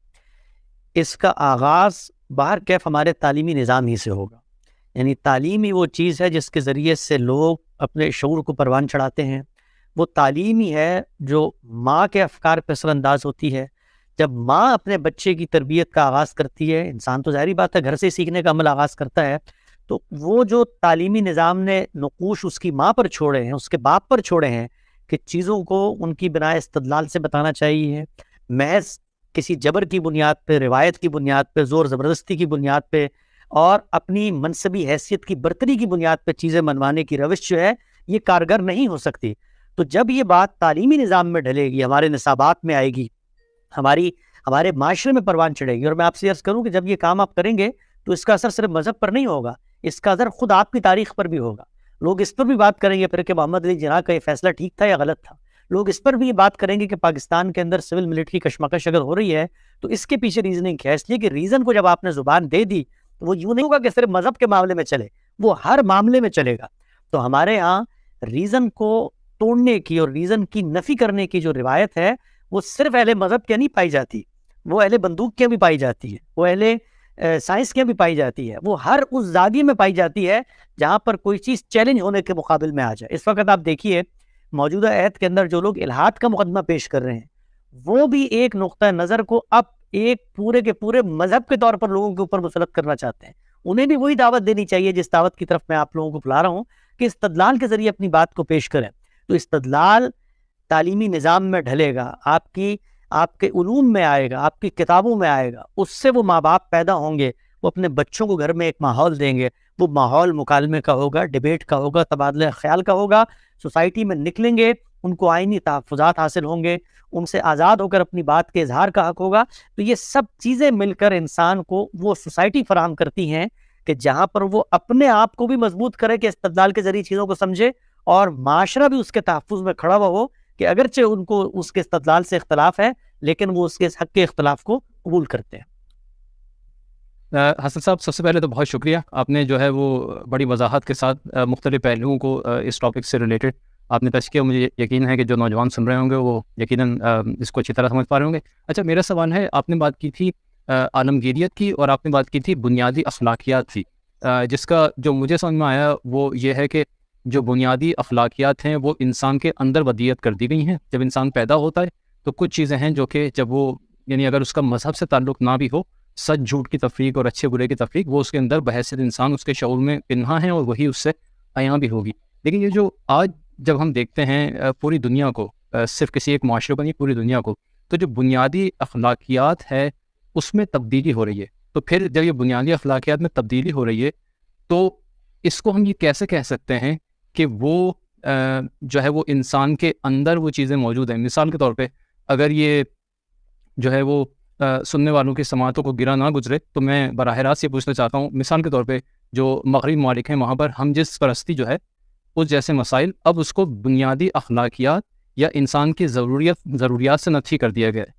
اس کا آغاز باہر کیف ہمارے تعلیمی نظام ہی سے ہوگا. یعنی تعلیم ہی وہ چیز ہے جس کے ذریعے سے لوگ اپنے شعور کو پروان چڑھاتے ہیں. وہ تعلیم ہی ہے جو ماں کے افکار پہ اثر انداز ہوتی ہے. جب ماں اپنے بچے کی تربیت کا آغاز کرتی ہے، انسان تو ظاہری بات ہے گھر سے سیکھنے کا عمل آغاز کرتا ہے، تو وہ جو تعلیمی نظام نے نقوش اس کی ماں پر چھوڑے ہیں، اس کے باپ پر چھوڑے ہیں کہ چیزوں کو ان کی بنا استدلال سے بتانا چاہیے، محض کسی جبر کی بنیاد پہ، روایت کی بنیاد پہ، زور زبردستی کی بنیاد پہ اور اپنی منصبی حیثیت کی برتری کی بنیاد پہ چیزیں منوانے کی روش جو ہے یہ کارگر نہیں ہو سکتی. تو جب یہ بات تعلیمی نظام میں ڈھلے گی، ہمارے نصابات میں آئے گی، ہمارے معاشرے میں پروان چڑھے گی. اور میں آپ سے عرض کروں کہ جب یہ کام آپ کریں گے تو اس کا اثر صرف مذہب پر نہیں ہوگا، اس کا اثر خود آپ کی تاریخ پر بھی ہوگا. لوگ اس پر بھی بات کریں گے پھر کہ محمد علی جناح کا یہ فیصلہ ٹھیک تھا یا غلط تھا. لوگ اس پر بھی یہ بات کریں گے کہ پاکستان کے اندر سول ملٹری کشمکش اگر ہو رہی ہے تو اس کے پیچھے ریزننگ کیا ہے. اس لیے کہ ریزن کو جب آپ نے زبان دے دی تو وہ یوں نہیں ہوگا کہ صرف مذہب کے معاملے میں چلے، وہ ہر معاملے میں چلے گا. تو ہمارے ہاں ریزن کو توڑنے کی اور ریزن کی نفی کرنے کی جو روایت ہے وہ صرف اہل مذہب کے نہیں پائی جاتی، وہ اہل بندوق کے بھی پائی جاتی ہے، وہ اہل سائنس کے بھی پائی جاتی ہے، وہ ہر اس زاویے میں پائی جاتی ہے جہاں پر کوئی چیز چیلنج ہونے کے مقابل میں آ جائے. اس وقت آپ دیکھیے موجودہ عہد کے اندر جو لوگ الحاد کا مقدمہ پیش کر رہے ہیں وہ بھی ایک نقطہ نظر کو اب ایک پورے کے پورے مذہب کے طور پر لوگوں کے اوپر مسلط کرنا چاہتے ہیں. انہیں بھی وہی دعوت دینی چاہیے جس دعوت کی طرف میں آپ لوگوں کو بلا رہا ہوں کہ استدلال کے ذریعے اپنی بات کو پیش کریں. تو استدلال تعلیمی نظام میں ڈھلے گا، آپ کے علوم میں آئے گا، آپ کی کتابوں میں آئے گا. اس سے وہ ماں باپ پیدا ہوں گے، وہ اپنے بچوں کو گھر میں ایک ماحول دیں گے. وہ ماحول مکالمے کا ہوگا، ڈیبیٹ کا ہوگا، تبادلہ خیال کا ہوگا. سوسائٹی میں نکلیں گے، ان کو آئینی تحفظات حاصل ہوں گے، ان سے آزاد ہو کر اپنی بات کے اظہار کا حق ہوگا. تو یہ سب چیزیں مل کر انسان کو وہ سوسائٹی فراہم کرتی ہیں کہ جہاں پر وہ اپنے آپ کو بھی مضبوط کرے کہ استدلال کے ذریعے چیزوں کو سمجھے اور معاشرہ بھی اس کے تحفظ میں کھڑا ہوا ہو کہ اگرچہ ان کو اس کے استدلال سے اختلاف ہے لیکن وہ اس کے حق کے اختلاف کو قبول کرتے ہیں. حسن صاحب، سب سے پہلے تو بہت شکریہ، آپ نے جو ہے وہ بڑی وضاحت کے ساتھ مختلف پہلوؤں کو اس ٹاپک سے ریلیٹڈ آپ نے پیش کیا. مجھے یقین ہے کہ جو نوجوان سن رہے ہوں گے وہ یقیناً اس کو اچھی طرح سمجھ پا رہے ہوں گے. اچھا، میرا سوال ہے، آپ نے بات کی تھی عالمگیریت کی اور آپ نے بات کی تھی بنیادی اخلاقیات کی، جس کا جو مجھے سمجھ میں آیا وہ یہ ہے کہ جو بنیادی اخلاقیات ہیں وہ انسان کے اندر ودیت کر دی گئی ہیں. جب انسان پیدا ہوتا ہے تو کچھ چیزیں ہیں جو کہ جب وہ یعنی اگر اس کا مذہب سے تعلق نہ بھی ہو، سچ جھوٹ کی تفریق اور اچھے برے کی تفریق وہ اس کے اندر بحیثیت انسان اس کے شعور میں پنہاں ہیں اور وہی اس سے عیاں بھی ہوگی. لیکن یہ جو آج جب ہم دیکھتے ہیں پوری دنیا کو، صرف کسی ایک معاشرے کو نہیں، پوری دنیا کو، تو جو بنیادی اخلاقیات ہے اس میں تبدیلی ہو رہی ہے. تو پھر جب یہ بنیادی اخلاقیات میں تبدیلی ہو رہی ہے تو اس کو ہم یہ کیسے کہہ سکتے ہیں کہ وہ جو ہے وہ انسان کے اندر وہ چیزیں موجود ہیں. مثال کے طور پہ اگر یہ جو ہے وہ سننے والوں کی سماعتوں کو گرا نہ گزرے تو میں براہ راست یہ پوچھنا چاہتا ہوں، مثال کے طور پہ جو مغربی ممالک ہیں وہاں پر ہم جنس پرستی جو ہے اس جیسے مسائل اب اس کو بنیادی اخلاقیات یا انسان کی ضروریات سے نفی کر دیا گیا ہے.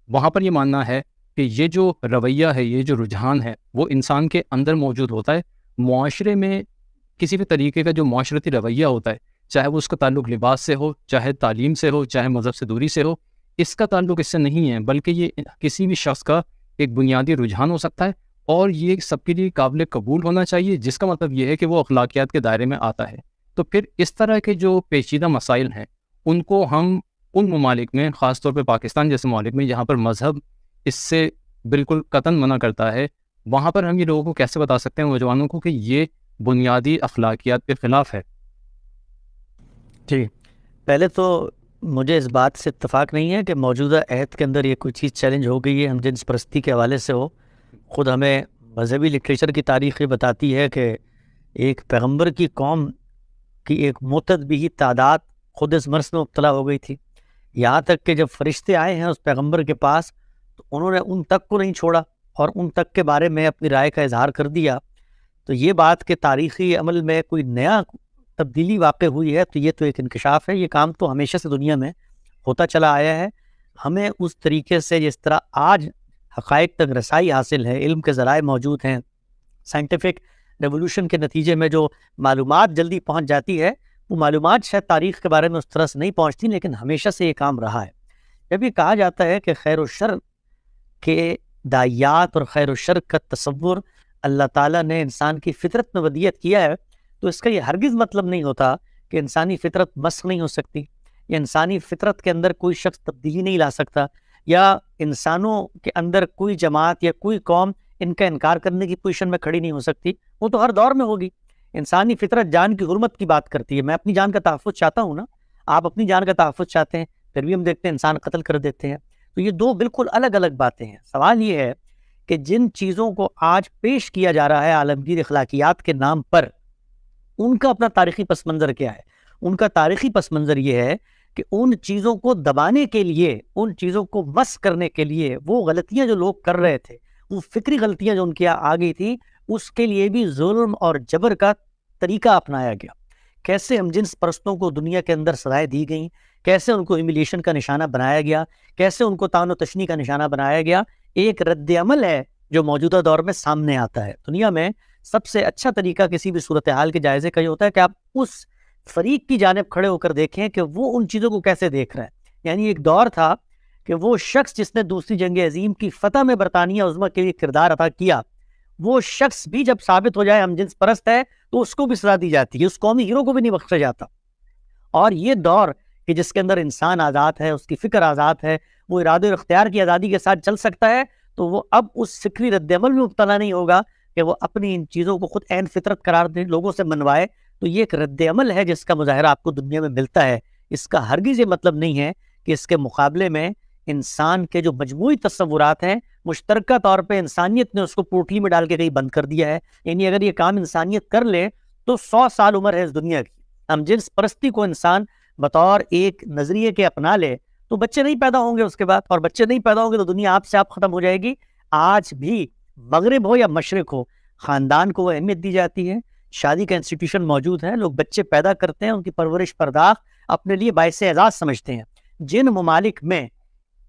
وہاں پر یہ ماننا ہے کہ یہ جو رویہ ہے، یہ جو رجحان ہے وہ انسان کے اندر موجود ہوتا ہے. معاشرے میں کسی بھی طریقے کا جو معاشرتی رویہ ہوتا ہے، چاہے وہ اس کا تعلق لباس سے ہو، چاہے تعلیم سے ہو، چاہے مذہب سے دوری سے ہو، اس کا تعلق اس سے نہیں ہے، بلکہ یہ کسی بھی شخص کا ایک بنیادی رجحان ہو سکتا ہے اور یہ سب کے لیے قابل قبول ہونا چاہیے، جس کا مطلب یہ ہے کہ وہ اخلاقیات کے دائرے میں آتا ہے. تو پھر اس طرح کے جو پیچیدہ مسائل ہیں ان کو ہم ان ممالک میں، خاص طور پہ پاکستان جیسے ممالک میں جہاں پر مذہب اس سے بالکل قطعاً منع کرتا ہے، وہاں پر ہم یہ لوگوں کو کیسے بتا سکتے ہیں، نوجوانوں کو، کہ یہ بنیادی اخلاقیات کے خلاف ہے؟ جی، پہلے تو مجھے اس بات سے اتفاق نہیں ہے کہ موجودہ عہد کے اندر یہ کوئی چیز چیلنج ہو گئی ہے ہم جنس پرستی کے حوالے سے ہو. خود ہمیں مذہبی لٹریچر کی تاریخ یہ بتاتی ہے کہ ایک پیغمبر کی قوم کی ایک متعدد تعداد خود اس مرض میں مبتلا ہو گئی تھی، یہاں تک کہ جب فرشتے آئے ہیں اس پیغمبر کے پاس تو انہوں نے ان تک کو نہیں چھوڑا اور ان تک کے بارے میں اپنی رائے کا اظہار کر دیا. تو یہ بات کہ تاریخی عمل میں کوئی نیا تبدیلی واقع ہوئی ہے تو یہ تو ایک انکشاف ہے. یہ کام تو ہمیشہ سے دنیا میں ہوتا چلا آیا ہے. ہمیں اس طریقے سے جس طرح آج حقائق تک رسائی حاصل ہے، علم کے ذرائع موجود ہیں، سائنٹیفک ریولوشن کے نتیجے میں جو معلومات جلدی پہنچ جاتی ہے، وہ معلومات شاید تاریخ کے بارے میں اس طرح سے نہیں پہنچتی، لیکن ہمیشہ سے یہ کام رہا ہے. جب یہ کہا جاتا ہے کہ خیر و شر کے داعیات اور خیر و شر کا تصور اللہ تعالیٰ نے انسان کی فطرت میں ودیت کیا ہے، تو اس کا یہ ہرگز مطلب نہیں ہوتا کہ انسانی فطرت مسخ نہیں ہو سکتی، یا انسانی فطرت کے اندر کوئی شخص تبدیلی نہیں لا سکتا، یا انسانوں کے اندر کوئی جماعت یا کوئی قوم ان کا انکار کرنے کی پوزیشن میں کھڑی نہیں ہو سکتی. وہ تو ہر دور میں ہوگی. انسانی فطرت جان کی حرمت کی بات کرتی ہے. میں اپنی جان کا تحفظ چاہتا ہوں نا، آپ اپنی جان کا تحفظ چاہتے ہیں، پھر بھی ہم دیکھتے ہیں انسان قتل کر دیتے ہیں. تو یہ دو بالکل الگ الگ باتیں ہیں. سوال یہ ہے کہ جن چیزوں کو آج پیش کیا جا رہا ہے عالمگیر اخلاقیات کے نام پر، ان کا اپنا تاریخی پس منظر کیا ہے؟ ان کا تاریخی پس منظر یہ ہے کہ ان چیزوں کو دبانے کے لیے، ان چیزوں کو مسخ کرنے کے لیے، وہ غلطیاں جو لوگ کر رہے تھے، وہ فکری غلطیاں جو ان کی آ گئی تھی، اس کے لیے بھی ظلم اور جبر کا طریقہ اپنایا گیا. کیسے ہم جنس پرستوں کو دنیا کے اندر سزائیں دی گئیں، کیسے ان کو ہیومیلیشن کا نشانہ بنایا گیا، کیسے ان کو طعن و تشنیع کا نشانہ بنایا گیا، ایک رد عمل ہے جو موجودہ دور میں سامنے آتا ہے. دنیا میں سب سے اچھا طریقہ کسی بھی صورتحال کے جائزے کا یہ ہوتا ہے کہ آپ اس فریق کی جانب کھڑے ہو کر دیکھیں کہ وہ ان چیزوں کو کیسے دیکھ رہا ہے. یعنی ایک دور تھا کہ وہ شخص جس نے دوسری جنگ عظیم کی فتح میں برطانیہ عظمیٰ کے لیے کردار ادا کیا، وہ شخص بھی جب ثابت ہو جائے ہم جنس پرست ہے تو اس کو بھی سزا دی جاتی ہے، اس قومی ہیرو کو بھی نہیں بخشا جاتا. اور یہ دور کہ جس کے اندر انسان آزاد ہے، اس کی فکر آزاد ہے، وہ ارادے اور اختیار کی آزادی کے ساتھ چل سکتا ہے، تو وہ اب اس فکری رد عمل میں مبتلا نہیں ہوگا کہ وہ اپنی ان چیزوں کو خود عین فطرت قرار دے، لوگوں سے منوائے. تو یہ ایک رد عمل ہے جس کا مظاہرہ آپ کو دنیا میں ملتا ہے. اس کا ہرگز یہ مطلب نہیں ہے کہ اس کے مقابلے میں انسان کے جو مجموعی تصورات ہیں مشترکہ طور پہ انسانیت نے اس کو پوٹلی میں ڈال کے کہیں بند کر دیا ہے. یعنی اگر یہ کام انسانیت کر لے تو 100 سال عمر ہے اس دنیا کی. ہم جنس پرستی کو انسان بطور ایک نظریے کے اپنا لے تو بچے نہیں پیدا ہوں گے اس کے بعد، اور بچے نہیں پیدا ہوں گے تو دنیا آپ سے آپ ختم ہو جائے گی. آج بھی مغرب ہو یا مشرق ہو، خاندان کو وہ اہمیت دی جاتی ہے، شادی کا انسٹیٹیوشن موجود ہے، لوگ بچے پیدا کرتے ہیں، ان کی پرورش پرداخت اپنے لیے باعث اعزاز سمجھتے ہیں. جن ممالک میں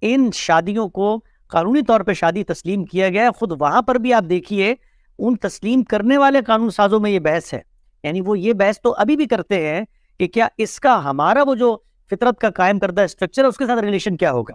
ان شادیوں کو قانونی طور پہ شادی تسلیم کیا گیا ہے، خود وہاں پر بھی آپ دیکھیے ان تسلیم کرنے والے قانون سازوں میں یہ بحث ہے. یعنی وہ یہ بحث تو ابھی بھی کرتے ہیں کہ کیا اس کا ہمارا وہ جو فطرت کا قائم کردہ اسٹرکچر ہے اس کے ساتھ ریلیشن کیا ہوگا.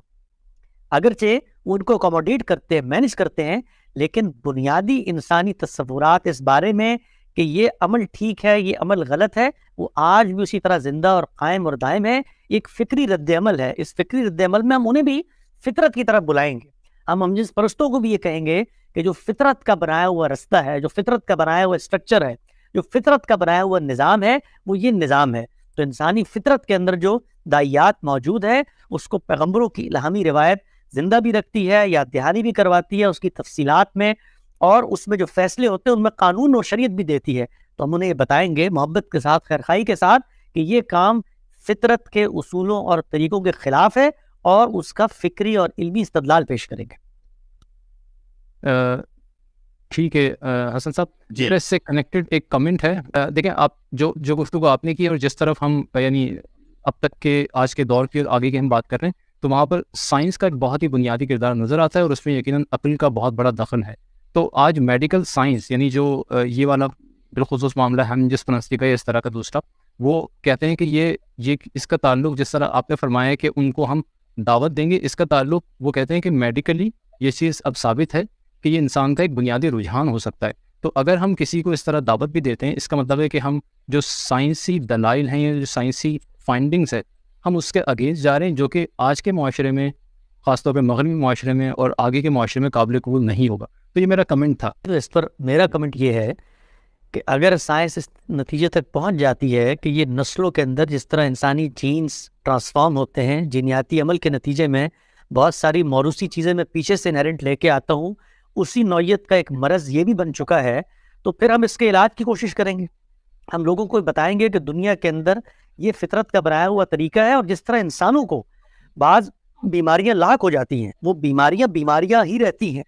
اگرچہ ان کو اکوموڈیٹ کرتے ہیں، مینج کرتے ہیں، لیکن بنیادی انسانی تصورات اس بارے میں کہ یہ عمل ٹھیک ہے، یہ عمل غلط ہے، وہ آج بھی اسی طرح زندہ اور قائم اور دائم ہے. ایک فکری رد عمل ہے. اس فکری رد عمل میں ہم انہیں بھی فطرت کی طرف بلائیں گے. ہم جنس پرستوں کو بھی یہ کہیں گے کہ جو فطرت کا بنایا ہوا رستہ ہے، جو فطرت کا بنایا ہوا اسٹرکچر ہے، جو فطرت کا بنایا ہوا نظام ہے، وہ یہ نظام ہے. تو انسانی فطرت کے اندر جو داعیات موجود ہے اس کو پیغمبروں کی الہامی روایت زندہ بھی رکھتی ہے، یاد دہانی بھی کرواتی ہے اس کی تفصیلات میں، اور اس میں جو فیصلے ہوتے ہیں ان میں قانون اور شریعت بھی دیتی ہے. تو ہم انہیں یہ بتائیں گے محبت کے ساتھ، خیرخواہی کے ساتھ، کہ یہ کام فطرت کے اصولوں اور طریقوں کے خلاف ہے، اور اس کا فکری اور علمی استدلال پیش کریں گے. ٹھیک ہے حسن صاحب، جی اس سے کنیکٹڈ ایک کمنٹ ہے. دیکھیں آپ جو گفتگو آپ نے کی اور جس طرف ہم یعنی اب تک کے آج کے دور کی اور آگے کی ہم بات کر رہے ہیں، تو وہاں پر سائنس کا ایک بہت ہی بنیادی کردار نظر آتا ہے، اور اس میں یقیناً عقل کا بہت بڑا دخل ہے. تو آج میڈیکل سائنس یعنی جو یہ والا بالخصوص معاملہ ہم جس پرنسٹی کا ہے، اس طرح کا دوسرا، وہ کہتے ہیں کہ یہ اس کا تعلق، جس طرح آپ نے فرمایا کہ ان کو ہم دعوت دیں گے، اس کا تعلق وہ کہتے ہیں کہ میڈیکلی یہ چیز اب ثابت ہے کہ یہ انسان کا ایک بنیادی رجحان ہو سکتا ہے. تو اگر ہم کسی کو اس طرح دعوت بھی دیتے ہیں، اس کا مطلب ہے کہ ہم جو سائنسی دلائل ہیں یا جو سائنسی فائنڈنگس ہے، ہم اس کے اگینسٹ جا رہے ہیں، جو کہ آج کے معاشرے میں، خاص طور پہ مغربی معاشرے میں اور آگے کے معاشرے میں قابل قبول نہیں ہوگا. تو یہ میرا کمنٹ تھا. تو اس پر میرا کمنٹ یہ ہے کہ اگر سائنس اس نتیجے تک پہنچ جاتی ہے کہ یہ نسلوں کے اندر جس طرح انسانی جینز ٹرانسفارم ہوتے ہیں، جینیاتی عمل کے نتیجے میں بہت ساری موروثی چیزیں میں پیچھے سے انہیرنٹ لے کے آتا ہوں، اسی نوعیت کا ایک مرض یہ بھی بن چکا ہے، تو پھر ہم اس کے علاج کی کوشش کریں گے. ہم لوگوں کو بتائیں گے کہ دنیا کے اندر یہ فطرت کا بنایا ہوا طریقہ ہے، اور جس طرح انسانوں کو بعض بیماریاں لاحق ہو جاتی ہیں، وہ بیماریاں ہی رہتی ہیں.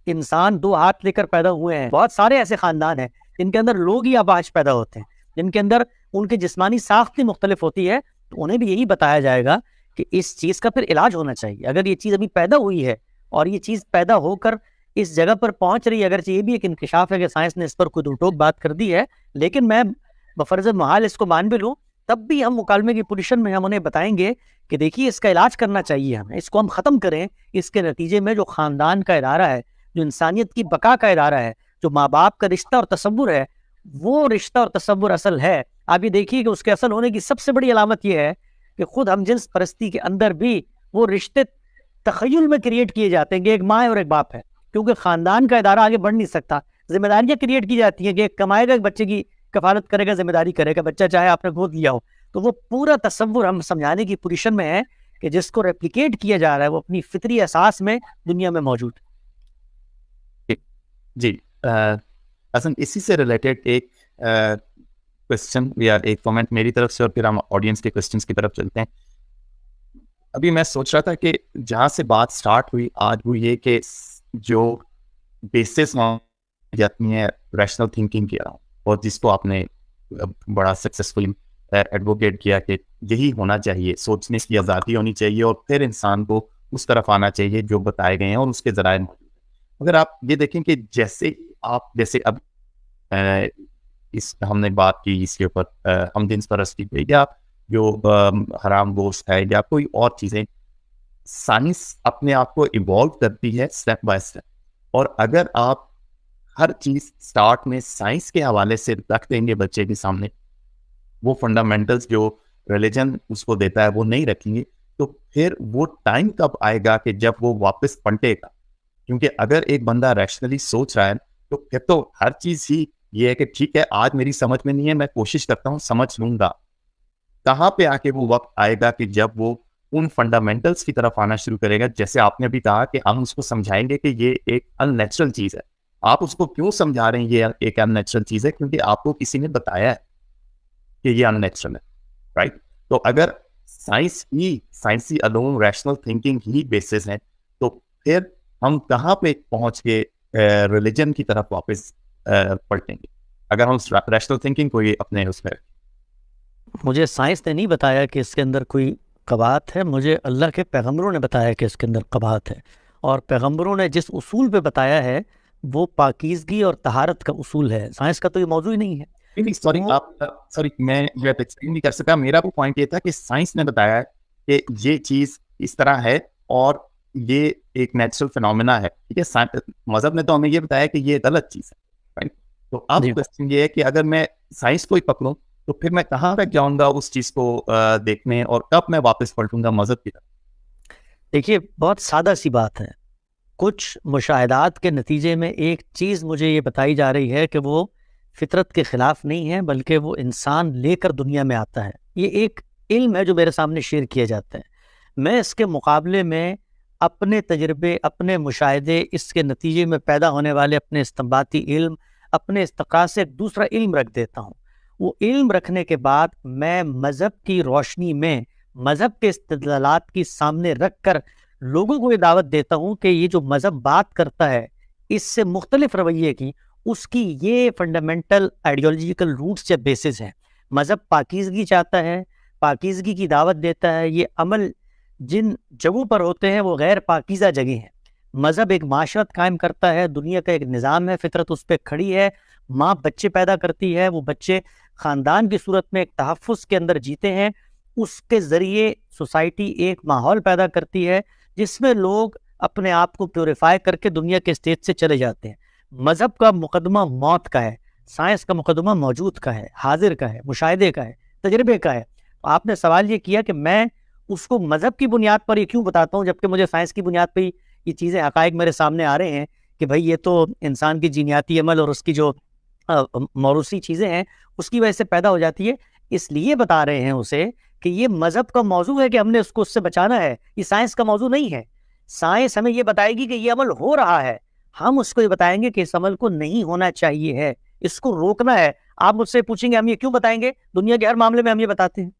انسان 2 ہاتھ لے کر پیدا ہوئے ہیں، بہت سارے ایسے خاندان ہیں جن کے اندر لوگ ہی اباج پیدا ہوتے ہیں، جن کے اندر ان کی جسمانی ساخت ہی مختلف ہوتی ہے. تو انہیں بھی یہی بتایا جائے گا کہ اس چیز کا پھر علاج ہونا چاہیے. اگر یہ چیز ابھی پیدا ہوئی ہے اور یہ چیز پیدا ہو کر اس جگہ پر پہنچ رہی ہے، اگرچہ یہ بھی ایک انکشاف ہے کہ سائنس نے اس پر کوئی دو ٹوک بات کر دی ہے، لیکن میں بفرض محال اس کو مان بھی لوں، تب بھی ہم مکالمے کی پوزیشن میں ہم انہیں بتائیں گے کہ دیکھیے اس کا علاج کرنا چاہیے، ہمیں اس کو ہم ختم کریں. اس کے نتیجے میں جو خاندان کا ادارہ ہے، جو انسانیت کی بقا کا ادارہ ہے، جو ماں باپ کا رشتہ اور تصور ہے، وہ رشتہ اور تصور اصل ہے. آپ یہ دیکھیے کہ اس کے اصل ہونے کی سب سے بڑی علامت یہ ہے کہ خود ہم جنس پرستی کے اندر بھی وہ رشتے تخیل میں کریٹ کیے جاتے ہیں کہ ایک ماں ہے اور ایک باپ ہے، کیونکہ خاندان کا ادارہ آگے بڑھ نہیں سکتا. ذمہ داریاں کریٹ کی جاتی ہیں کہ ایک کمائے گا، ایک بچے کی کفالت کرے گا، ذمہ داری کرے گا، بچہ چاہے آپ نے گود لیا ہو. تو وہ پورا تصور ہم سمجھانے کی پوزیشن میں ہے کہ جس کو ریپلیکیٹ کیا جا رہا ہے وہ اپنی فطری احساس میں دنیا میں موجود ہے. جی حسن، اسی سے ریلیٹڈ ایک کوشچن یا ایک کامنٹ میری طرف سے، اور پھر ہم آڈینس کے کوشچنس کی طرف چلتے ہیں. ابھی میں سوچ رہا تھا کہ جہاں سے بات سٹارٹ ہوئی آج وہ یہ کہ جو بیسس جاتی ہیں ریشنل تھنکنگ کی، اور جس کو آپ نے بڑا سکسیسفلی ایڈوکیٹ کیا کہ یہی ہونا چاہیے، سوچنے کی آزادی ہونی چاہیے، اور پھر انسان کو اس طرف آنا چاہیے جو بتائے گئے ہیں اور اس کے ذرائع موجود ہیں. اگر آپ یہ دیکھیں کہ جیسے اب ہم نے بات کی اس کے اوپر ہم جنس پرستی پہ، یا جو حرام گوشت ہے، یا کوئی اور چیزیں، سائنس اپنے آپ کو ایوالو کرتی ہے اسٹیپ بائی اسٹیپ. اور اگر آپ ہر چیز سٹارٹ میں سائنس کے حوالے سے رکھ دیں گے بچے کے سامنے، وہ فنڈامنٹلز جو ریلیجن اس کو دیتا ہے وہ نہیں رکھیں گے، تو پھر وہ ٹائم کب آئے گا کہ جب وہ واپس پلٹے گا. کیونکہ اگر ایک بندہ ریشنلی سوچ رہا ہے تو پھر تو ہر چیز ہی یہ ہے کہ ٹھیک ہے آج میری سمجھ میں نہیں ہے، میں کوشش کرتا ہوں سمجھ لوں گا. کہاں پہ آ کے وہ وقت آئے گا کہ جب وہ ان فنڈامنٹلز کی طرف آنا شروع کرے گا. جیسے آپ نے بھی کہا کہ ہم اس کو سمجھائیں گے کہ یہ ایک ان نیچرل چیز ہے. آپ اس کو کیوں سمجھا رہے ہیں یہ ایک ان نیچرل چیز ہے؟ کیونکہ آپ کو کسی نے بتایا ہے کہ یہ ان نیچرل ہے، رائٹ؟ تو اگر سائنسی الون ریشنل تھنکنگ ہی بیسس ہے، تو پھر ہم کہاں پہ پہنچ کے ریلیجن کی طرف واپس پلٹیں گے اگر ہم ریشنل تھنکنگ کو یہ اپنے اس میں؟ مجھے سائنس نے نہیں بتایا کہ اس کے اندر کوئی قباحت ہے، مجھے اللہ کے پیغمبروں نے بتایا کہ اس کے اندر قباحت ہے. اور پیغمبروں نے جس اصول پہ بتایا ہے وہ پاکیزگی اور طہارت کا اصول ہے. سائنس کا تو یہ موضوع ہی نہیں ہے. سوری میں جو ایکسپلین نہیں کر سکا. میرا وہ پوائنٹ یہ تھا کہ سائنس نے بتایا کہ یہ چیز اس طرح ہے اور یہ ایک نیچرل فینومینا ہے، ٹھیک ہے. مذہب نے تو ہمیں یہ بتایا کہ یہ غلط چیز ہے. تو اب کوشچن یہ ہے کہ اگر میں سائنس کو ہی پکڑوں تو پھر میں کہاں تک جاؤں گا اس چیز کو دیکھنے، اور کب میں واپس پلٹوں گا مذہب کی طرف؟ دیکھیے بہت سادہ سی بات ہے. کچھ مشاہدات کے نتیجے میں ایک چیز مجھے یہ بتائی جا رہی ہے کہ وہ فطرت کے خلاف نہیں ہے، بلکہ وہ انسان لے کر دنیا میں آتا ہے. یہ ایک علم ہے جو میرے سامنے شیئر کیا جاتا ہے. میں اس کے مقابلے میں اپنے تجربے، اپنے مشاہدے، اس کے نتیجے میں پیدا ہونے والے اپنے استنباطی علم، اپنے استقرا سے ایک دوسرا علم رکھ دیتا ہوں. وہ علم رکھنے کے بعد میں مذہب کی روشنی میں مذہب کے استدلالات کی سامنے رکھ کر لوگوں کو یہ دعوت دیتا ہوں کہ یہ جو مذہب بات کرتا ہے اس سے مختلف رویے کی، اس کی یہ فنڈامنٹل آئیڈیالوجیکل روٹس یا بیسز ہیں. مذہب پاکیزگی چاہتا ہے، پاکیزگی کی دعوت دیتا ہے. یہ عمل جن جگہوں پر ہوتے ہیں وہ غیر پاکیزہ جگہ ہیں. مذہب ایک معاشرت قائم کرتا ہے، دنیا کا ایک نظام ہے، فطرت اس پہ کھڑی ہے. ماں بچے پیدا کرتی ہے، وہ بچے خاندان کی صورت میں ایک تحفظ کے اندر جیتے ہیں. اس کے ذریعے سوسائٹی ایک ماحول پیدا کرتی ہے جس میں لوگ اپنے آپ کو پیوریفائی کر کے دنیا کے اسٹیج سے چلے جاتے ہیں. مذہب کا مقدمہ موت کا ہے، سائنس کا مقدمہ موجود کا ہے، حاضر کا ہے، مشاہدے کا ہے، تجربے کا ہے. آپ نے سوال یہ کیا کہ میں اس کو مذہب کی بنیاد پر یہ کیوں بتاتا ہوں جبکہ مجھے سائنس کی بنیاد پہ یہ چیزیں حقائق میرے سامنے آ رہے ہیں کہ بھائی یہ تو انسان کی جینیاتی عمل اور اس کی جو موروثی چیزیں ہیں اس کی وجہ سے پیدا ہو جاتی ہے. اس لیے بتا رہے ہیں اسے کہ یہ مذہب کا موضوع ہے کہ ہم نے اس کو اس سے بچانا ہے، یہ سائنس کا موضوع نہیں ہے. سائنس ہمیں یہ بتائے گی کہ یہ عمل ہو رہا ہے، ہم اس کو یہ بتائیں گے کہ اس عمل کو نہیں ہونا چاہیے ہے، اس کو روکنا ہے. آپ مجھ سے پوچھیں گے ہم یہ کیوں بتائیں گے؟ دنیا کے ہر معاملے میں ہم یہ بتاتے ہیں.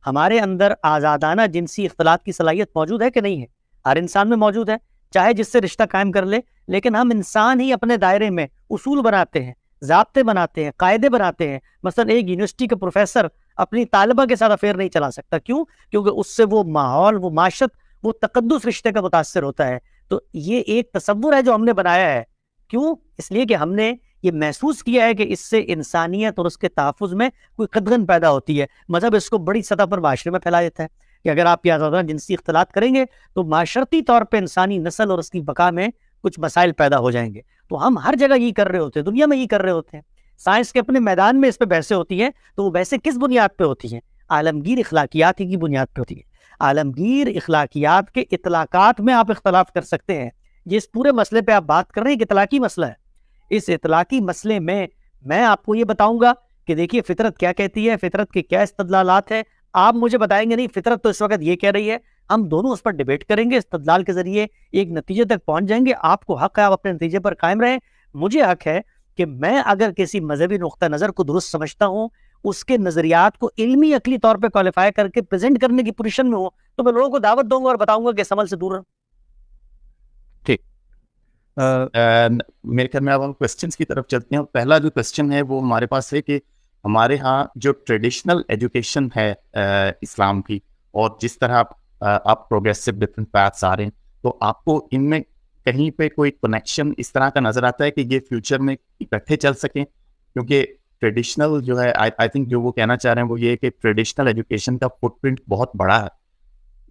ہمارے اندر آزادانہ جنسی اختلاط کی صلاحیت موجود ہے کہ نہیں ہے؟ ہر انسان میں موجود ہے، چاہے جس سے رشتہ قائم کر لے. لیکن ہم انسان ہی اپنے دائرے میں اصول بناتے ہیں، ضابطے بناتے ہیں، قاعدے بناتے ہیں. مثلا ایک یونیورسٹی کے پروفیسر اپنی طالبہ کے ساتھ افیئر نہیں چلا سکتا. کیوں؟ کیونکہ اس سے وہ ماحول، وہ معاشرت، وہ تقدس رشتے کا متاثر ہوتا ہے. تو یہ ایک تصور ہے جو ہم نے بنایا ہے. کیوں؟ اس لیے کہ ہم نے یہ محسوس کیا ہے کہ اس سے انسانیت اور اس کے تحفظ میں کوئی قدغن پیدا ہوتی ہے. مذہب اس کو بڑی سطح پر معاشرے میں پھیلا دیتا ہے کہ اگر آپ یہ آزادانہ جنسی اختلاط کریں گے تو معاشرتی طور پہ انسانی نسل اور اس کی بقا میں کچھ مسائل پیدا ہو جائیں گے. تو ہم ہر جگہ یہ کر رہے ہوتے ہیں، دنیا میں یہ کر رہے ہوتے ہیں. سائنس کے اپنے میدان میں اس پہ بحثیں ہوتی ہیں، تو وہ بحثیں کس بنیاد پہ ہوتی ہیں؟ عالمگیر اخلاقیات کی بنیاد پہ ہوتی ہیں. عالمگیر اخلاقیات کے اطلاقات میں آپ اختلاف کر سکتے ہیں. جس پورے مسئلے پہ آپ بات کر رہے ہیں ایک اطلاقی مسئلہ ہے. اس اطلاقی مسئلے میں آپ کو یہ بتاؤں گا کہ دیکھیے فطرت کیا کہتی ہے، فطرت کے کیا استدلالات ہیں. آپ مجھے بتائیں گے نہیں فطرت تو اس وقت یہ کہہ رہی ہے. ہم دونوں اس پر ڈیبیٹ کریں گے، استدلال کے ذریعے ایک نتیجے تک پہنچ جائیں گے. آپ کو حق ہے آپ اپنے نتیجے پر قائم رہیں، مجھے حق ہے کہ میں اگر کسی مذہبی نقطہ نظر کو درست سمجھتا ہوں، اس کے نظریات کو علمی عقلی طور پہ کوالیفائی کر کے پریزنٹ کرنے کی پوزیشن میں ہوں، تو میں لوگوں کو دعوت دوں گا اور بتاؤں گا کہ اس عمل سے دور رہو. ٹھیک. میرے خیال میں اب ہم کوسچنس کی طرف چلتے ہیں. پہلا جو کوسچن ہے وہ ہمارے پاس ہے کہ ہمارے ہاں جو ٹریڈیشنل ایجوکیشن ہے اسلام کی، اور جس طرح آپ پروگریسو ڈفرینٹ پیتھس آ رہے ہیں، تو آپ کو ان میں کہیں پہ کوئی کنیکشن اس طرح کا نظر آتا ہے کہ یہ فیوچر میں اکٹھے چل سکیں؟ کیونکہ ٹریڈیشنل جو ہے آئی تھنک جو وہ کہنا چاہ رہے ہیں وہ یہ ہے کہ ٹریڈیشنل ایجوکیشن کا فٹ پرنٹ بہت بڑا ہے،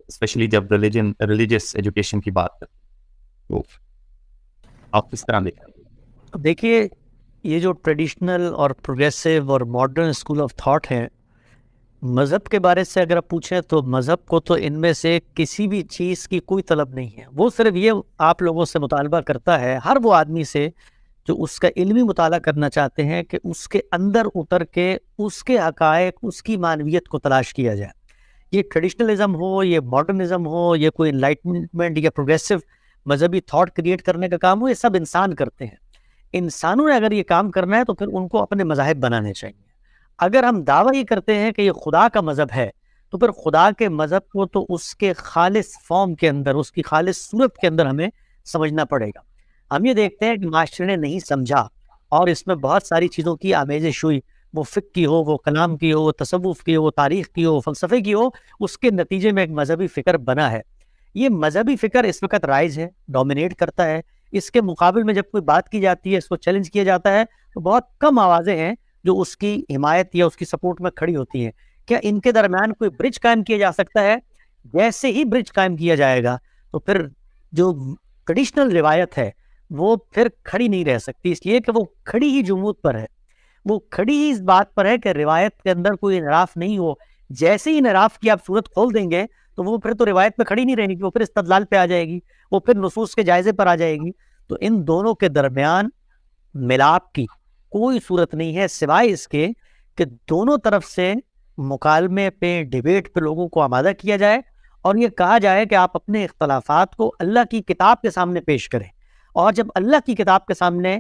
اسپیشلی جب ریلیجیس ایجوکیشن کی بات کرتے ہیں. تو آپ کس طرح دیکھیں؟ دیکھیے یہ جو ٹریڈیشنل اور پروگریسو اور ماڈرن اسکول آف تھاٹ ہیں، مذہب کے بارے سے اگر آپ پوچھیں تو مذہب کو تو ان میں سے کسی بھی چیز کی کوئی طلب نہیں ہے. وہ صرف یہ آپ لوگوں سے مطالبہ کرتا ہے، ہر وہ آدمی سے جو اس کا علمی مطالعہ کرنا چاہتے ہیں، کہ اس کے اندر اتر کے اس کے حقائق، اس کی معنویت کو تلاش کیا جائے. یہ ٹریڈیشنلزم ہو، یہ ماڈرنزم ہو، یہ کوئی انلائٹمنٹ یا پروگریسو مذہبی تھاٹ کریٹ کرنے کا کام ہو، یہ سب انسان کرتے ہیں. انسانوں نے اگر یہ کام کرنا ہے تو پھر ان کو اپنے مذاہب بنانے چاہیے. اگر ہم دعویٰ یہ کرتے ہیں کہ یہ خدا کا مذہب ہے تو پھر خدا کے مذہب کو تو اس کے خالص فارم کے اندر، اس کی خالص صورت کے اندر ہمیں سمجھنا پڑے گا. ہم یہ دیکھتے ہیں کہ معاشرے نے نہیں سمجھا اور اس میں بہت ساری چیزوں کی آمیزش ہوئی، وہ فقہ کی ہو، وہ کلام کی ہو، وہ تصوف کی ہو، وہ تاریخ کی ہو، فلسفے کی ہو. اس کے نتیجے میں ایک مذہبی فکر بنا ہے. یہ مذہبی فکر اس وقت رائج ہے، ڈومینیٹ کرتا ہے. اس کے مقابل میں جب کوئی بات کی جاتی ہے، اس کو چیلنج کیا جاتا ہے، تو بہت کم آوازیں ہیں جو اس کی حمایت یا اس کی سپورٹ میں کھڑی ہوتی ہیں. کیا ان کے درمیان کوئی برج قائم کیا جا سکتا ہے؟ جیسے ہی برج قائم کیا جائے گا تو پھر جو ٹریڈیشنل روایت ہے وہ پھر کھڑی نہیں رہ سکتی، اس لیے کہ وہ کھڑی ہی جمود پر ہے. وہ کھڑی ہی اس بات پر ہے کہ روایت کے اندر کوئی انحراف نہیں ہو. جیسے ہی انحراف کی آپ صورت کھول دیں گے تو وہ پھر تو روایت پہ کھڑی نہیں رہے گی، وہ پھر استدلال پہ آ جائے گی، وہ پھر نصوص کے جائزے پر آ جائے گی. تو ان دونوں کے درمیان ملاپ کی کوئی صورت نہیں ہے سوائے اس کے کہ دونوں طرف سے مکالمے پہ، ڈیبیٹ پہ لوگوں کو آمادہ کیا جائے اور یہ کہا جائے کہ آپ اپنے اختلافات کو اللہ کی کتاب کے سامنے پیش کریں. اور جب اللہ کی کتاب کے سامنے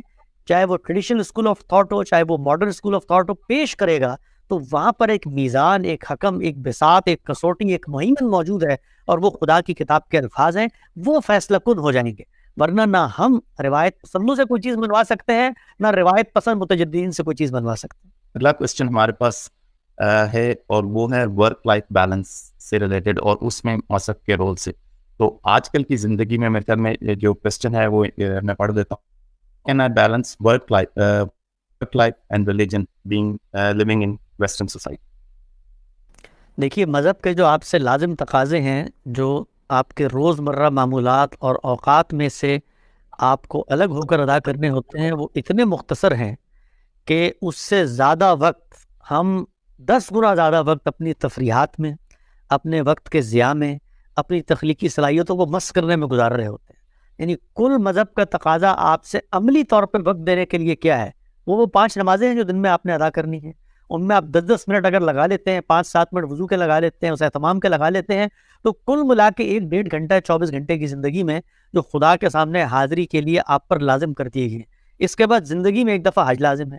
چاہے وہ ٹریڈیشنل اسکول آف تھاٹ ہو چاہے وہ ماڈرن اسکول آف تھاٹ ہو پیش کرے گا تو وہاں پر ایک میزان، ایک حکم، ایک بساط، ایک کسوٹی، ایک مہیمن موجود ہے اور وہ خدا کی کتاب کے الفاظ ہیں. وہ فیصلہ کن ہو جائیں گے. ورنہ نہ ہم روایت پسندوں سے کوئی چیز بنوا سکتے ہیں نہ روایت پسند متجدین سے کوئی چیز بنوا سکتے ہیں. اگلا کوشچن ہمارے پاس ہے اور وہ ہے ورک لائف بیلنس سے ریلیٹڈ اور اس میں مذہب کے رول سے. تو آج کل کی زندگی میں میرے خیال میں جو کوشچن ہے وہ میں پڑھ دیتا ہوں. Can I balance work life and religion living in Western society? دیکھیے مذہب کے جو آپ سے لازم تقاضے ہیں جو آپ کے روزمرہ معمولات اور اوقات میں سے آپ کو الگ ہو کر ادا کرنے ہوتے ہیں وہ اتنے مختصر ہیں کہ اس سے زیادہ وقت ہم 10 گنا زیادہ وقت اپنی تفریحات میں، اپنے وقت کے ضیاع میں، اپنی تخلیقی صلاحیتوں کو مس کرنے میں گزار رہے ہوتے ہیں. یعنی کل مذہب کا تقاضا آپ سے عملی طور پہ وقت دینے کے لیے کیا ہے؟ وہ 5 نمازیں ہیں جو دن میں آپ نے ادا کرنی ہیں. ان میں آپ 10-10 منٹ اگر لگا لیتے ہیں، 5-7 منٹ وضو کے لگا لیتے ہیں، اس اہتمام کے لگا لیتے ہیں، تو کل ملا کے 1-1.5 گھنٹہ 24 گھنٹے کی زندگی میں جو خدا کے سامنے حاضری کے لیے آپ پر لازم کر دیے گئے. اس کے بعد زندگی میں ایک دفعہ حج لازم ہے.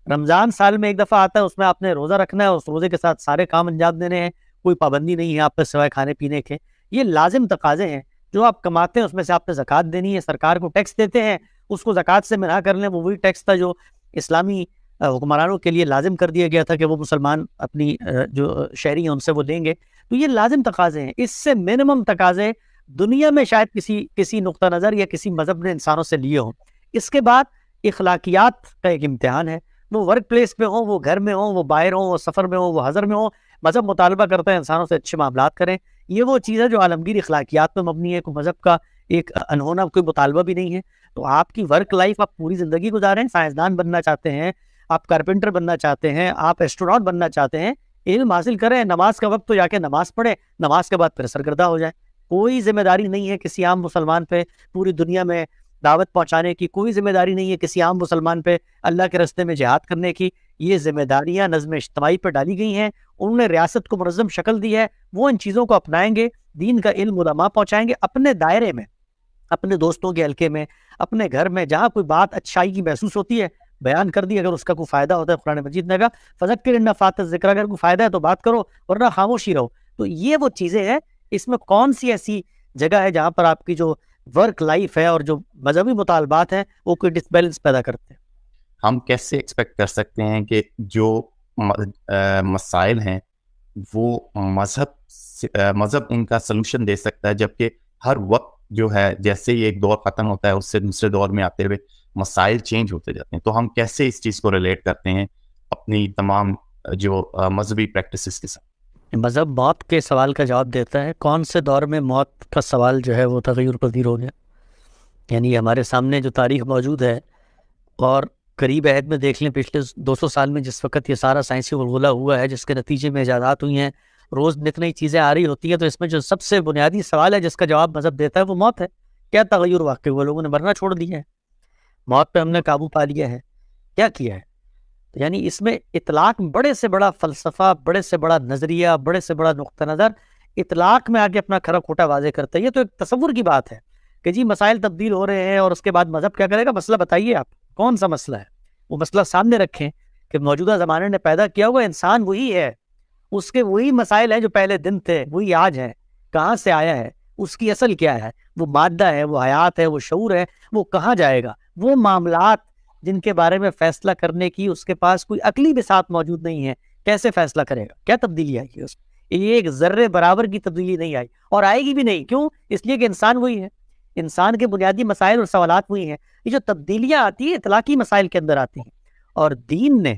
رمضان سال میں ایک دفعہ آتا ہے، اس میں آپ نے روزہ رکھنا ہے، اس روزے کے ساتھ سارے کام انجام دینے ہیں، کوئی پابندی نہیں ہے آپ پہ سوائے کھانے پینے کے. یہ لازم تقاضے ہیں. جو آپ کماتے ہیں اس میں سے آپ نے زکوٰۃ دینی ہے. سرکار کو ٹیکس دیتے ہیں، اس کو زکوٰۃ سے منع کر لیں، وہ وہی ٹیکس تھا جو اسلامی حکمرانوں کے لیے لازم کر دیا گیا تھا کہ وہ مسلمان اپنی جو شہری ہیں ان سے وہ دیں گے. تو یہ لازم تقاضے ہیں. اس سے منیمم تقاضے دنیا میں شاید کسی نقطہ نظر یا کسی مذہب نے انسانوں سے لیے ہوں. اس کے بعد اخلاقیات کا ایک امتحان ہے. وہ ورک پلیس پہ ہوں، وہ گھر میں ہوں، وہ باہر ہوں، وہ سفر میں ہوں، وہ حضر میں ہوں. مذہب مطالبہ کرتا ہے انسانوں سے اچھے معاملات کریں. یہ وہ چیز ہے جو عالمگیر اخلاقیات پہ مبنی ہے. کوئی مذہب کا ایک انہونا کوئی مطالبہ بھی نہیں ہے. تو آپ کی ورک لائف آپ پوری زندگی گزاریں. سائنسدان بننا چاہتے ہیں آپ، کارپینٹر بننا چاہتے ہیں آپ، ایسٹروناٹ بننا چاہتے ہیں، علم حاصل کریں. نماز کا وقت تو جا کے نماز پڑھیں، نماز کے بعد پھر سرگردہ ہو جائیں. کوئی ذمہ داری نہیں ہے کسی عام مسلمان پہ پوری دنیا میں دعوت پہنچانے کی. کوئی ذمہ داری نہیں ہے کسی عام مسلمان پہ اللہ کے راستے میں جہاد کرنے کی. یہ ذمہ داریاں نظم اجتماعی پر ڈالی گئی ہیں. انہوں نے ریاست کو منظم شکل دی ہے. وہ ان چیزوں کو اپنائیں گے، دین کا علم علماء پہنچائیں گے اپنے دائرے میں، اپنے دوستوں کے حلقے میں، اپنے گھر میں. جہاں کوئی بات اچھائی کی محسوس ہوتی ہے بیان کر دی. اگر اس کا کوئی فائدہ ہوتا ہے، قرآن مجید نے کہا فذکر ان نفعت الذکر، اگر کوئی فائدہ ہے تو بات کرو ورنہ خاموشی رہو. تو یہ وہ چیزیں ہیں. اس میں کون سی ایسی جگہ ہے جہاں پر آپ کی جو ورک لائف ہے اور جو مذہبی مطالبات ہیں وہ کوئی ڈس بیلنس پیدا کرتے ہیں؟ ہم کیسے ایکسپیکٹ کر سکتے ہیں کہ جو مسائل ہیں وہ مذہب ان کا سلوشن دے سکتا ہے، جبکہ ہر وقت جو ہے جیسے ہی ایک دور ختم ہوتا ہے اس سے دوسرے دور میں آتے ہوئے مسائل چینج ہوتے جاتے ہیں. تو ہم کیسے اس چیز کو ریلیٹ کرتے ہیں اپنی تمام جو مذہبی پریکٹسز کے ساتھ؟ مذہب موت کے سوال کا جواب دیتا ہے. کون سے دور میں موت کا سوال جو ہے وہ تغیر پذیر ہو گیا؟ یعنی ہمارے سامنے جو تاریخ موجود ہے اور قریب عہد میں دیکھ لیں پچھلے 200 سال میں جس وقت یہ سارا سائنسی غلغلہ ہوا ہے، جس کے نتیجے میں ایجادات ہوئی ہیں، روز نئی نئی چیزیں آ رہی ہوتی ہیں، تو اس میں جو سب سے بنیادی سوال ہے جس کا جواب مذہب دیتا ہے وہ موت ہے. کیا تغیر واقع ہوا؟ لوگوں نے مرنا چھوڑ دیا ہے، موت پہ ہم نے قابو پا لیا ہے، کیا کیا ہے؟ یعنی اس میں اطلاق بڑے سے بڑا فلسفہ، بڑے سے بڑا نظریہ، بڑے سے بڑا نقطہ نظر اطلاق میں آگے اپنا کھرا کھوٹا واضح کرتا ہے. یہ تو ایک تصور کی بات ہے کہ جی مسائل تبدیل ہو رہے ہیں اور اس کے بعد مذہب کیا کرے گا. مسئلہ بتائیے آپ کون سا مسئلہ ہے؟ وہ مسئلہ سامنے رکھیں کہ موجودہ زمانے نے پیدا کیا ہوا انسان وہی ہے، اس کے وہی مسائل ہیں جو پہلے دن تھے، وہی آج ہیں. کہاں سے آیا ہے، اس کی اصل کیا ہے، وہ مادہ ہے، وہ حیات ہے، وہ شعور ہے، وہ کہاں جائے گا. وہ معاملات جن کے بارے میں فیصلہ کرنے کی اس کے پاس کوئی عقلی بساط موجود نہیں ہے، کیسے فیصلہ کرے گا؟ کیا تبدیلی آئی ہے اس میں؟ یہ ایک ذرے برابر کی تبدیلی نہیں آئی اور آئے گی بھی نہیں. کیوں؟ اس لیے کہ انسان وہی ہے، انسان کے بنیادی مسائل اور سوالات وہی ہیں. یہ جو تبدیلیاں آتی ہیں اطلاقی مسائل کے اندر آتی ہیں. اور دین نے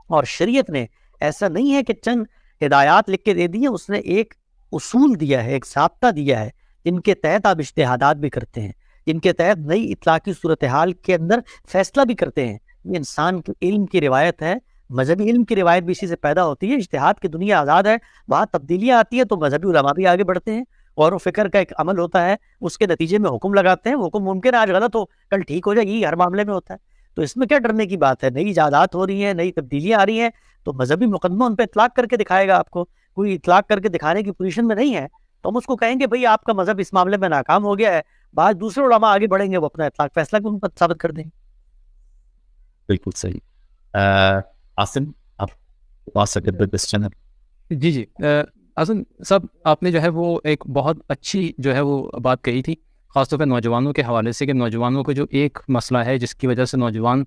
اور شریعت نے ایسا نہیں ہے کہ چند ہدایات لکھ کے دے دی ہیں، اس نے ایک اصول دیا ہے، ایک ضابطہ دیا ہے جن کے تحت آپ اجتہادات بھی کرتے ہیں، جن کے تحت نئی اطلاقی صورتحال کے اندر فیصلہ بھی کرتے ہیں. یہ انسان کے علم کی روایت ہے، مذہبی علم کی روایت بھی اسی سے پیدا ہوتی ہے. اجتہاد کی دنیا آزاد ہے، وہاں تبدیلیاں آتی ہیں تو مذہبی علماء بھی آگے بڑھتے ہیں. غور و فکر کا ایک عمل ہوتا ہے، اس کے نتیجے میں حکم لگاتے ہیں. وہ حکم ممکن ہے آج غلط ہو، کل ٹھیک ہو جائے، یہ ہر معاملے میں ہوتا ہے. تو اس میں کیا ڈرنے کی بات ہے؟ نئی ایجادات ہو رہی ہیں، نئی تبدیلیاں آ رہی ہیں، تو مذہبی مقدمہ ان پہ اطلاق کر کے دکھائے گا. آپ کو کوئی اطلاق کر کے دکھانے کی پوزیشن میں نہیں ہے. تو ہم اس کو کہیں گے بھئی آپ کا مذہب اس معاملے میں ناکام ہو گیا ہے. بعض دوسرے علماء آگے بڑھیں گے, وہ اپنا اطلاق فیصلہ کو ثابت کر دیں گے. بالکل صحیح. آسم آپ پاس اگر کوشچن ہے. جی اعظم صاحب آپ نے جو ہے وہ ایک بہت اچھی جو ہے وہ بات کہی تھی, خاص طور پہ نوجوانوں کے حوالے سے, کہ نوجوانوں کو جو ایک مسئلہ ہے جس کی وجہ سے نوجوان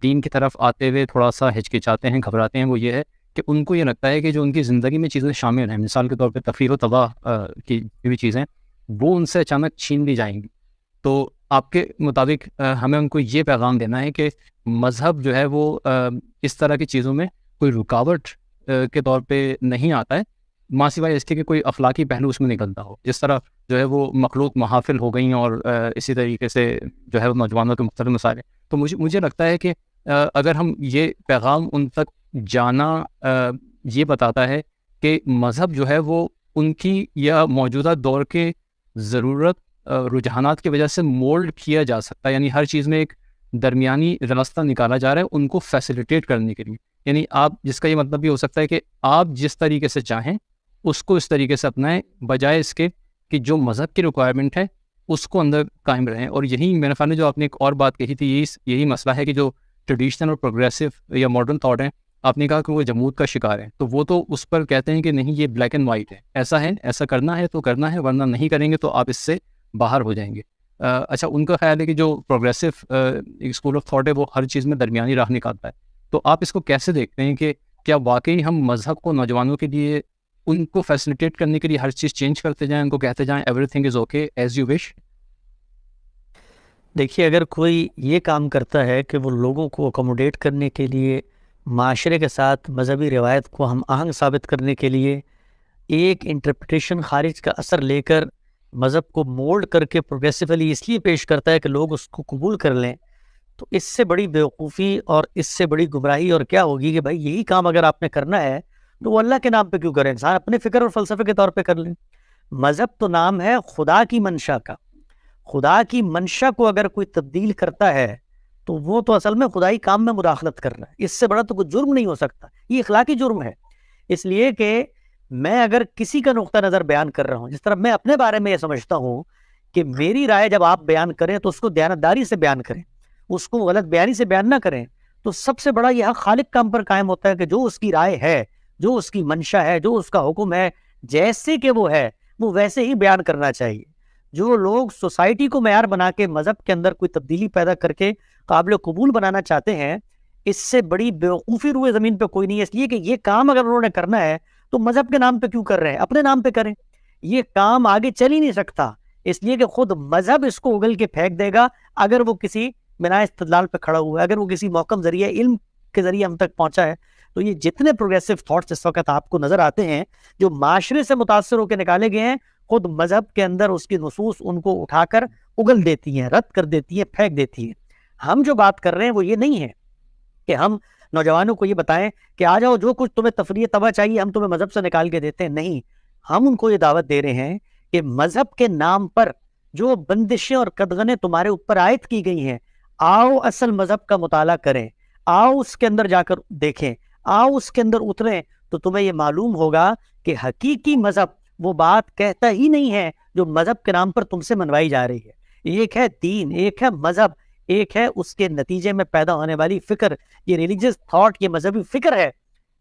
دین کی طرف آتے ہوئے تھوڑا سا ہچکچاتے ہیں, گھبراتے ہیں, وہ یہ ہے کہ ان کو یہ لگتا ہے کہ جو ان کی زندگی میں چیزیں شامل ہیں, مثال کے طور پہ تفریح و تباہ کی بھی چیزیں, وہ ان سے اچانک چھین لی جائیں گی. تو آپ کے مطابق ہمیں ان کو یہ پیغام دینا ہے کہ مذہب جو ہے وہ اس طرح کی چیزوں میں کوئی رکاوٹ کے طور پہ نہیں آتا ہے, ماں سوائے اس کے کہ کوئی اخلاقی پہلو اس میں نکلتا ہو. جس طرح جو ہے وہ مخلوط محافل ہو گئیں اور اسی طریقے سے جو ہے وہ نوجوانوں کے مختلف مسائل ہیں. تو مجھے لگتا ہے کہ اگر ہم یہ پیغام ان تک جانا یہ بتاتا ہے کہ مذہب جو ہے وہ ان کی یا موجودہ دور کے ضرورت رجحانات کی وجہ سے مولڈ کیا جا سکتا ہے, یعنی ہر چیز میں ایک درمیانی راستہ نکالا جا رہا ہے ان کو فیسیلیٹیٹ کرنے کے لیے. یعنی آپ, جس کا یہ مطلب یہ ہو سکتا ہے کہ آپ جس طریقے سے چاہیں اس کو اس طریقے سے اپنائیں, بجائے اس کے کہ جو مذہب کی ریکوائرمنٹ ہے اس کو اندر قائم رہیں. اور یہی میرے خیال میں جو آپ نے ایک اور بات کہی تھی, یہی مسئلہ ہے کہ جو ٹریڈیشنل اور پروگریسو یا ماڈرن تھاٹ ہیں, آپ نے کہا کہ وہ جمود کا شکار ہے, تو وہ تو اس پر کہتے ہیں کہ نہیں یہ بلیک اینڈ وائٹ ہے, ایسا ہے, ایسا کرنا ہے تو کرنا ہے, ورنہ نہیں کریں گے تو آپ اس سے باہر ہو جائیں گے. اچھا, ان کا خیال ہے کہ جو پروگریسو اسکول آف تھاٹ ہے وہ ہر چیز میں درمیانی راہ نکالتا ہے. تو آپ اس کو کیسے دیکھتے ہیں کہ کیا واقعی ہم مذہب کو نوجوانوں کے لیے ان کو فیسیلیٹیٹ کرنے کے لیے ہر چیز چینج کرتے جائیں, ان کو کہتے جائیں every thing is okay as you wish? دیکھیے, اگر کوئی یہ کام کرتا ہے کہ وہ لوگوں کو اکوموڈیٹ کرنے کے لیے, معاشرے کے ساتھ مذہبی روایت کو ہم آہنگ ثابت کرنے کے لیے ایک انٹرپریٹیشن خارج کا اثر لے کر مذہب کو مولڈ کر کے پروگریسیولی اس لیے پیش کرتا ہے کہ لوگ اس کو قبول کر لیں, تو اس سے بڑی بیوقوفی اور اس سے بڑی گمراہی اور کیا ہوگی کہ بھائی یہی کام اگر آپ نے کرنا ہے تو وہ اللہ کے نام پہ کیوں کریں, انسان اپنے فکر اور فلسفے کے طور پہ کر لیں. مذہب تو نام ہے خدا کی منشا کا, خدا کی منشا کو اگر کوئی تبدیل کرتا ہے تو وہ تو اصل میں خدائی کام میں مداخلت کر رہا ہے. اس سے بڑا تو کوئی جرم نہیں ہو سکتا, یہ اخلاقی جرم ہے. اس لیے کہ میں اگر کسی کا نقطہ نظر بیان کر رہا ہوں, جس طرح میں اپنے بارے میں یہ سمجھتا ہوں کہ میری رائے جب آپ بیان کریں تو اس کو دیانتداری سے بیان کریں, اس کو غلط بیانی سے بیان نہ کریں, تو سب سے بڑا یہ خالق کا ہم پر قائم ہوتا ہے کہ جو اس کی رائے ہے, جو اس کی منشا ہے, جو اس کا حکم ہے, جیسے کہ وہ ہے وہ ویسے ہی بیان کرنا چاہیے. جو لوگ سوسائٹی کو معیار بنا کے مذہب کے اندر کوئی تبدیلی پیدا کر کے قابل قبول بنانا چاہتے ہیں, اس سے بڑی بیوقوفی روئے زمین پہ کوئی نہیں ہے. اس لیے کہ یہ کام اگر انہوں نے کرنا ہے تو مذہب کے نام پہ کیوں کر رہے ہیں, اپنے نام پہ کریں. یہ کام آگے چل ہی نہیں سکتا, اس لیے کہ خود مذہب اس کو اگل کے پھینک دے گا اگر وہ کسی بنا استدلال پہ کھڑا ہوا ہے, اگر وہ کسی محکم ذریعہ علم کے ذریعے ہم تک پہنچا ہے. تو یہ جتنے پروگریسو تھاٹس اس وقت آپ کو نظر آتے ہیں جو معاشرے سے متاثر ہو کے نکالے گئے ہیں, خود مذہب کے اندر اس کی نصوص ان کو اٹھا کر اگل دیتی ہیں, رد کر دیتی ہیں, پھینک دیتی ہیں. ہم جو بات کر رہے ہیں وہ یہ نہیں ہے کہ ہم نوجوانوں کو یہ بتائیں کہ آ جاؤ جو کچھ تمہیں تفریح تباہ چاہیے ہم تمہیں مذہب سے نکال کے دیتے ہیں. نہیں, ہم ان کو یہ دعوت دے رہے ہیں کہ مذہب کے نام پر جو بندشیں اور قدغنیں تمہارے اوپر عائد کی گئی ہیں, آؤ اصل مذہب کا مطالعہ کریں, آؤ اس کے اندر جا کر دیکھیں, آؤ اس کے اندر اتریں, تو تمہیں یہ معلوم ہوگا کہ حقیقی مذہب وہ بات کہتا ہی نہیں ہے جو مذہب کے نام پر تم سے منوائی جا رہی ہے. ایک ہے دین, ایک ہے مذہب, ایک ہے اس کے نتیجے میں پیدا ہونے والی فکر. یہ ریلیجیس تھاٹ, یہ مذہبی فکر ہے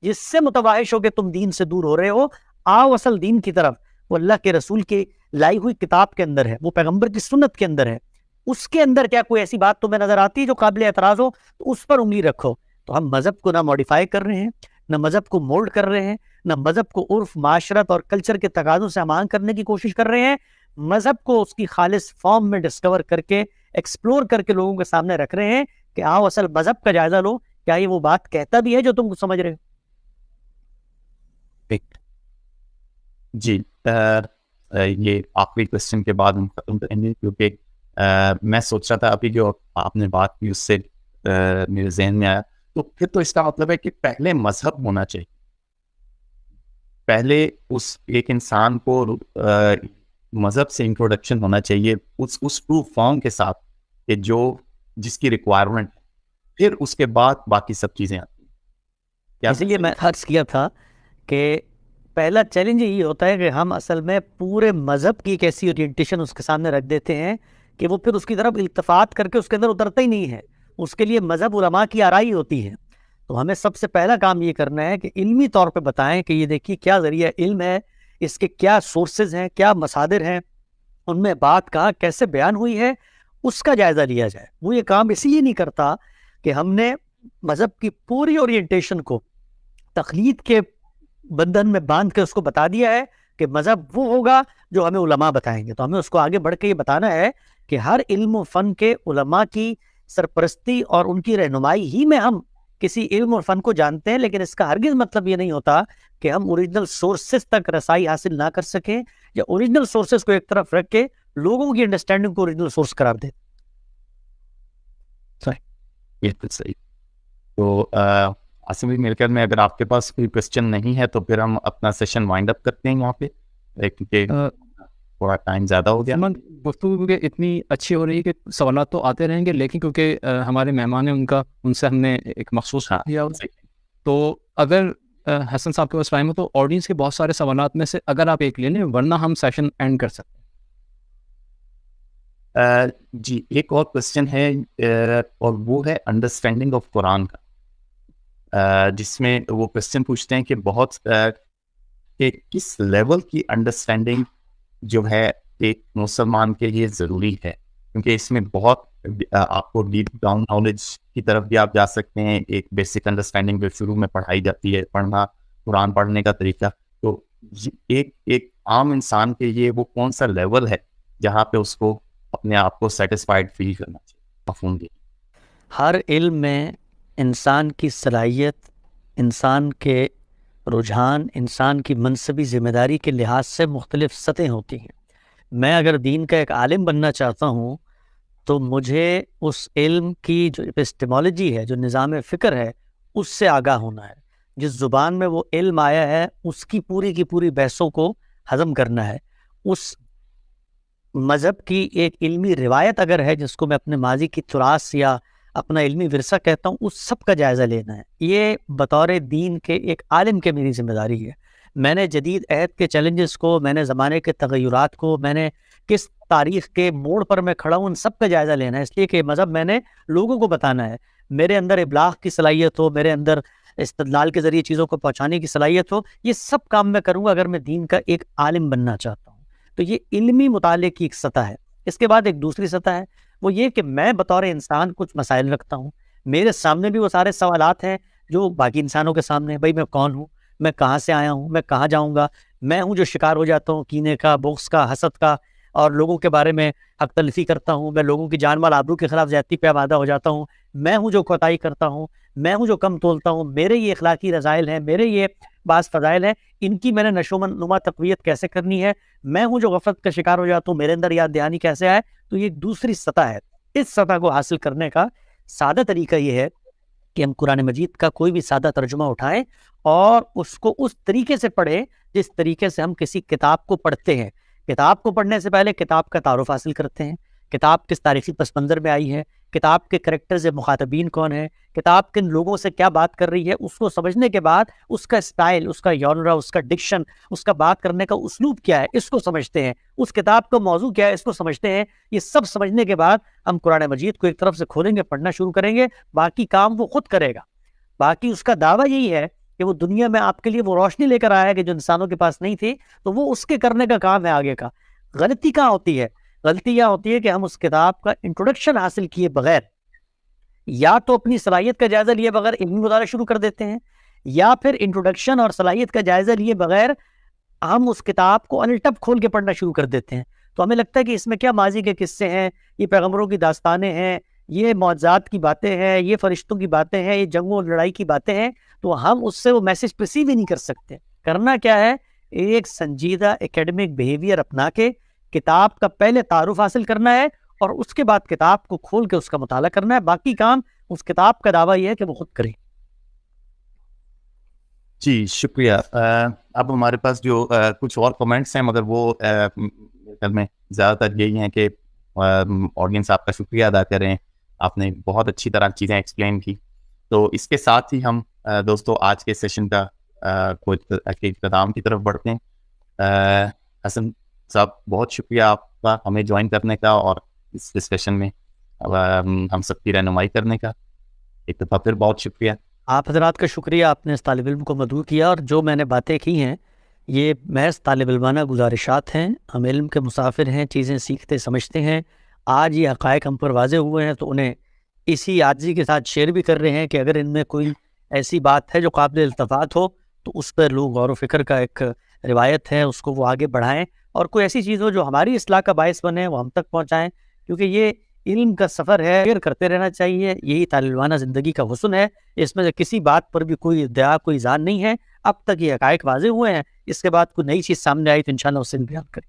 جس سے متواحش ہو کہ تم دین سے دور ہو رہے ہو. آؤ اصل دین کی طرف, وہ اللہ کے رسول کی لائی ہوئی کتاب کے اندر ہے, وہ پیغمبر کی سنت کے اندر ہے. اس کے اندر کیا کوئی ایسی بات تمہیں نظر آتی ہے جو قابل اعتراض ہو تو اس پر انگلی رکھو. تو ہم مذہب کو نہ موڈیفائی کر رہے ہیں, نہ مذہب کو مولڈ کر رہے ہیں, نہ مذہب کو عرف, معاشرت اور کلچر کے تقاضوں سے ہم آہنگ کرنے کی کوشش کر رہے ہیں. مذہب کو اس کی خالص فارم میں ڈسکور کر کے, ایکسپلور کر کے لوگوں کے سامنے رکھ رہے ہیں کہ آؤ اصل مذہب کا جائزہ لو, کیا یہ وہ بات کہتا بھی ہے جو تم سمجھ رہے ہو. جی, یہ آخری کوشچن کے بعد ہم ختم کریں گے, کیونکہ میں سوچ رہا تھا ابھی جو آپ نے بات کی اس سے میرے ذہن میں آیا, تو پھر تو اس کا مطلب ہے کہ پہلے مذہب ہونا چاہیے, پہلے اس ایک انسان کو مذہب سے انٹروڈکشن ہونا چاہیے اس ٹرو فارم کے ساتھ کہ جو جس کی ریکوائرمنٹ ہے, پھر اس کے بعد باقی سب چیزیں آتی ہیں. اسی لیے میں عرض کیا تھا کہ پہلا چیلنج یہی ہوتا ہے کہ ہم اصل میں پورے مذہب کی ایک ایسی اورینٹیشن اس کے سامنے رکھ دیتے ہیں کہ وہ پھر اس کی طرف التفات کر کے اس کے اندر اترتا ہی نہیں ہے. اس کے لیے مذہب علماء کی آرائی ہوتی ہے. تو ہمیں سب سے پہلا کام یہ کرنا ہے کہ علمی طور پہ بتائیں کہ یہ دیکھیے کیا ذریعہ علم ہے, اس کے کیا سورسز ہیں, کیا مصادر ہیں, ان میں بات کہاں کیسے بیان ہوئی ہے, اس کا جائزہ لیا جائے. وہ یہ کام اسی لیے نہیں کرتا کہ ہم نے مذہب کی پوری اورینٹیشن کو تقلید کے بندھن میں باندھ کے اس کو بتا دیا ہے کہ مذہب وہ ہوگا جو ہمیں علماء بتائیں گے. تو ہمیں اس کو آگے بڑھ کے یہ بتانا ہے کہ ہر علم و فن کے علماء کی سرپرستی اور ان کی رہنمائی ہی میں ہم کسی علم اور فن کو جانتے ہیں, لیکن اس کا ہرگز مطلب یہ نہیں ہوتا کہ ہم اوریجنل سورسز تک رسائی حاصل نہ کر سکیں یا اوریجنل سورسز کو ایک طرف رکھ کے لوگوں کی انڈرسٹینڈنگ کو اوریجنل سورس قرار دیں. یہ تو صحیح. تو عاصم بھائی میرے خیال میں اگر آپ کے پاس کوئی کوشچن نہیں ہے تو پھر ہم اپنا سیشن وائنڈ اپ کرتے ہیں یہاں پہ, کیونکہ تھوڑا ٹائم زیادہ ہو گیا. گفتگو کیونکہ اتنی اچھی ہو رہی ہے کہ سوالات تو آتے رہیں گے, لیکن کیونکہ ہمارے مہمان ہیں ان سے ہم نے ایک مخصوص کیا, تو اگر حسن صاحب کے پاس ٹائم ہو تو آڈینس کے بہت سارے سوالات میں سے اگر آپ ایک لے لیں, ورنہ ہم سیشن اینڈ کر سکتے ہیں. جی ایک اور کوشچن ہے اور وہ ہے انڈرسٹینڈنگ آف قرآن کا, جس میں وہ کوشچن پوچھتے ہیں کہ بہت کہ کس لیول کی انڈرسٹینڈنگ جو ہے ایک مسلمان کے لیے ضروری ہے, کیونکہ اس میں بہت آپ کو ڈیپ ڈاؤن نالج کی طرف بھی آپ جا سکتے ہیں. ایک بیسک انڈرسٹینڈنگ جو شروع میں پڑھائی جاتی ہے, پڑھنا قرآن پڑھنے کا طریقہ, تو ایک عام انسان کے لیے وہ کون سا لیول ہے جہاں پہ اس کو اپنے آپ کو سیٹسفائڈ فیل کرنا چاہیے مفہوم کی. ہر علم میں انسان کی صلاحیت, انسان کے رجحان, انسان کی منصبی ذمہ داری کے لحاظ سے مختلف سطحیں ہوتی ہیں. میں اگر دین کا ایک عالم بننا چاہتا ہوں تو مجھے اس علم کی جو اپسٹمالوجی ہے, جو نظام فکر ہے, اس سے آگاہ ہونا ہے. جس زبان میں وہ علم آیا ہے اس کی پوری بحثوں کو ہضم کرنا ہے. اس مذہب کی ایک علمی روایت اگر ہے جس کو میں اپنے ماضی کی تراث یا اپنا علمی ورثہ کہتا ہوں, اس سب کا جائزہ لینا ہے. یہ بطور دین کے ایک عالم کے میری ذمہ داری ہے. میں نے جدید عہد کے چیلنجز کو, میں نے زمانے کے تغیرات کو, میں نے کس تاریخ کے موڑ پر میں کھڑا ہوں, ان سب کا جائزہ لینا ہے. اس لیے کہ مذہب میں نے لوگوں کو بتانا ہے. میرے اندر ابلاغ کی صلاحیت ہو, میرے اندر استدلال کے ذریعے چیزوں کو پہنچانے کی صلاحیت ہو, یہ سب کام میں کروں گا اگر میں دین کا ایک عالم بننا چاہتا ہوں. تو یہ علمی مطالعے کی ایک سطح ہے. اس کے بعد ایک دوسری سطح ہے, وہ یہ کہ میں بطور انسان کچھ مسائل رکھتا ہوں. میرے سامنے بھی وہ سارے سوالات ہیں جو باقی انسانوں کے سامنے ہیں. بھائی میں کون ہوں, میں کہاں سے آیا ہوں, میں کہاں جاؤں گا. میں ہوں جو شکار ہو جاتا ہوں کینے کا, بغض کا, حسد کا, اور لوگوں کے بارے میں حق تلفی کرتا ہوں. میں لوگوں کی جان مال آبرو کے خلاف زیادتی پہ آمادہ ہو جاتا ہوں. میں ہوں جو کوتاہی کرتا ہوں, میں ہوں جو کم تولتا ہوں. میرے یہ اخلاقی رذائل ہیں, میرے یہ بعض فضائل ہیں, ان کی میں نے نشو و نما تقویت کیسے کرنی ہے. میں ہوں جو غفلت کا شکار ہو جاتا ہوں, میرے اندر یاد دہانی کیسے آئے. تو یہ ایک دوسری سطح ہے. اس سطح کو حاصل کرنے کا سادہ طریقہ یہ ہے کہ ہم قرآن مجید کا کوئی بھی سادہ ترجمہ اٹھائیں اور اس کو اس طریقے سے پڑھیں جس طریقے سے ہم کسی کتاب کو پڑھتے ہیں. کتاب کو پڑھنے سے پہلے کتاب کا تعارف حاصل کرتے ہیں, کتاب کس تاریخی پس منظر میں آئی ہے, کتاب کے کریکٹرز مخاطبین کون ہیں, کتاب کن لوگوں سے کیا بات کر رہی ہے. اس کو سمجھنے کے بعد اس کا اسٹائل, اس کا یونرا, اس کا ڈکشن, اس کا بات کرنے کا اسلوب کیا ہے, اس کو سمجھتے ہیں. اس کتاب کا موضوع کیا ہے, اس کو سمجھتے ہیں. یہ سب سمجھنے کے بعد ہم قرآن مجید کو ایک طرف سے کھولیں گے, پڑھنا شروع کریں گے. باقی کام وہ خود کرے گا. باقی اس کا دعویٰ یہی ہے کہ وہ دنیا میں آپ کے لیے وہ روشنی لے کر آیا ہے کہ جو انسانوں کے پاس نہیں تھی, تو وہ اس کے کرنے کا کام ہے آگے کا. غلطی کہاں ہوتی ہے؟ غلطی یہ ہوتی ہے کہ ہم اس کتاب کا انٹروڈکشن حاصل کیے بغیر یا تو اپنی صلاحیت کا جائزہ لیے بغیر علمی مطالعہ شروع کر دیتے ہیں, یا پھر انٹروڈکشن اور صلاحیت کا جائزہ لیے بغیر ہم اس کتاب کو انٹپ کھول کے پڑھنا شروع کر دیتے ہیں. تو ہمیں لگتا ہے کہ اس میں کیا ماضی کے قصے ہیں, یہ پیغمبروں کی داستانیں ہیں, یہ معجزات کی باتیں ہیں, یہ فرشتوں کی باتیں ہیں, یہ جنگوں اور لڑائی کی باتیں ہیں. تو ہم اس سے وہ میسج پرسیو ہی نہیں کر سکتے. کرنا کیا ہے, ایک سنجیدہ ایکیڈمک بیہیویئر اپنا کے کتاب کا پہلے تعارف حاصل کرنا ہے اور اس کے بعد کتاب کو کھول کے اس کا مطالعہ کرنا ہے. باقی کام اس کتاب کا دعویٰ یہ ہے کہ وہ خود کرے. جی شکریہ. اب ہمارے پاس جو کچھ اور کمنٹس ہیں, مگر وہ میں زیادہ تر یہی ہیں کہ آڈینس آپ کا شکریہ ادا کریں, آپ نے بہت اچھی طرح چیزیں ایکسپلین کی. تو اس کے ساتھ ہی ہم دوستوں آج کے سیشن کا کوئی اختتام کی طرف بڑھتے ہیں. حسن صاحب بہت شکریہ آپ کا ہمیں جوائن کرنے کا اور اس ڈسکشن میں ہم سب کی رہنمائی کرنے کا. ایک دفعہ پھر بہت شکریہ. آپ حضرات کا شکریہ، آپ نے اس طالب علم کو مدعو کیا، اور جو میں نے باتیں کی ہیں یہ محض طالب علمانہ گزارشات ہیں. ہم علم کے مسافر ہیں، چیزیں سیکھتے سمجھتے ہیں. آج یہ حقائق ہم پر واضح ہوئے ہیں تو انہیں اسی عاجزی کے ساتھ شیئر بھی کر رہے ہیں کہ اگر ان میں کوئی ایسی بات ہے جو قابل التفات ہو تو اس پر لوگ غور و فکر کا ایک روایت ہے اس کو وہ آگے بڑھائیں، اور کوئی ایسی چیز ہو جو ہماری اصلاح کا باعث بنے وہ ہم تک پہنچائیں، کیونکہ یہ علم کا سفر ہے، شیئر کرتے رہنا چاہیے. یہی طالب علمانہ زندگی کا حسن ہے. اس میں سے کسی بات پر بھی کوئی ادعا، کوئی ذان نہیں ہے. اب تک یہ حقائق واضح ہوئے ہیں، اس کے بعد کوئی نئی چیز سامنے آئی تو انشاءاللہ اسے بیان کریں.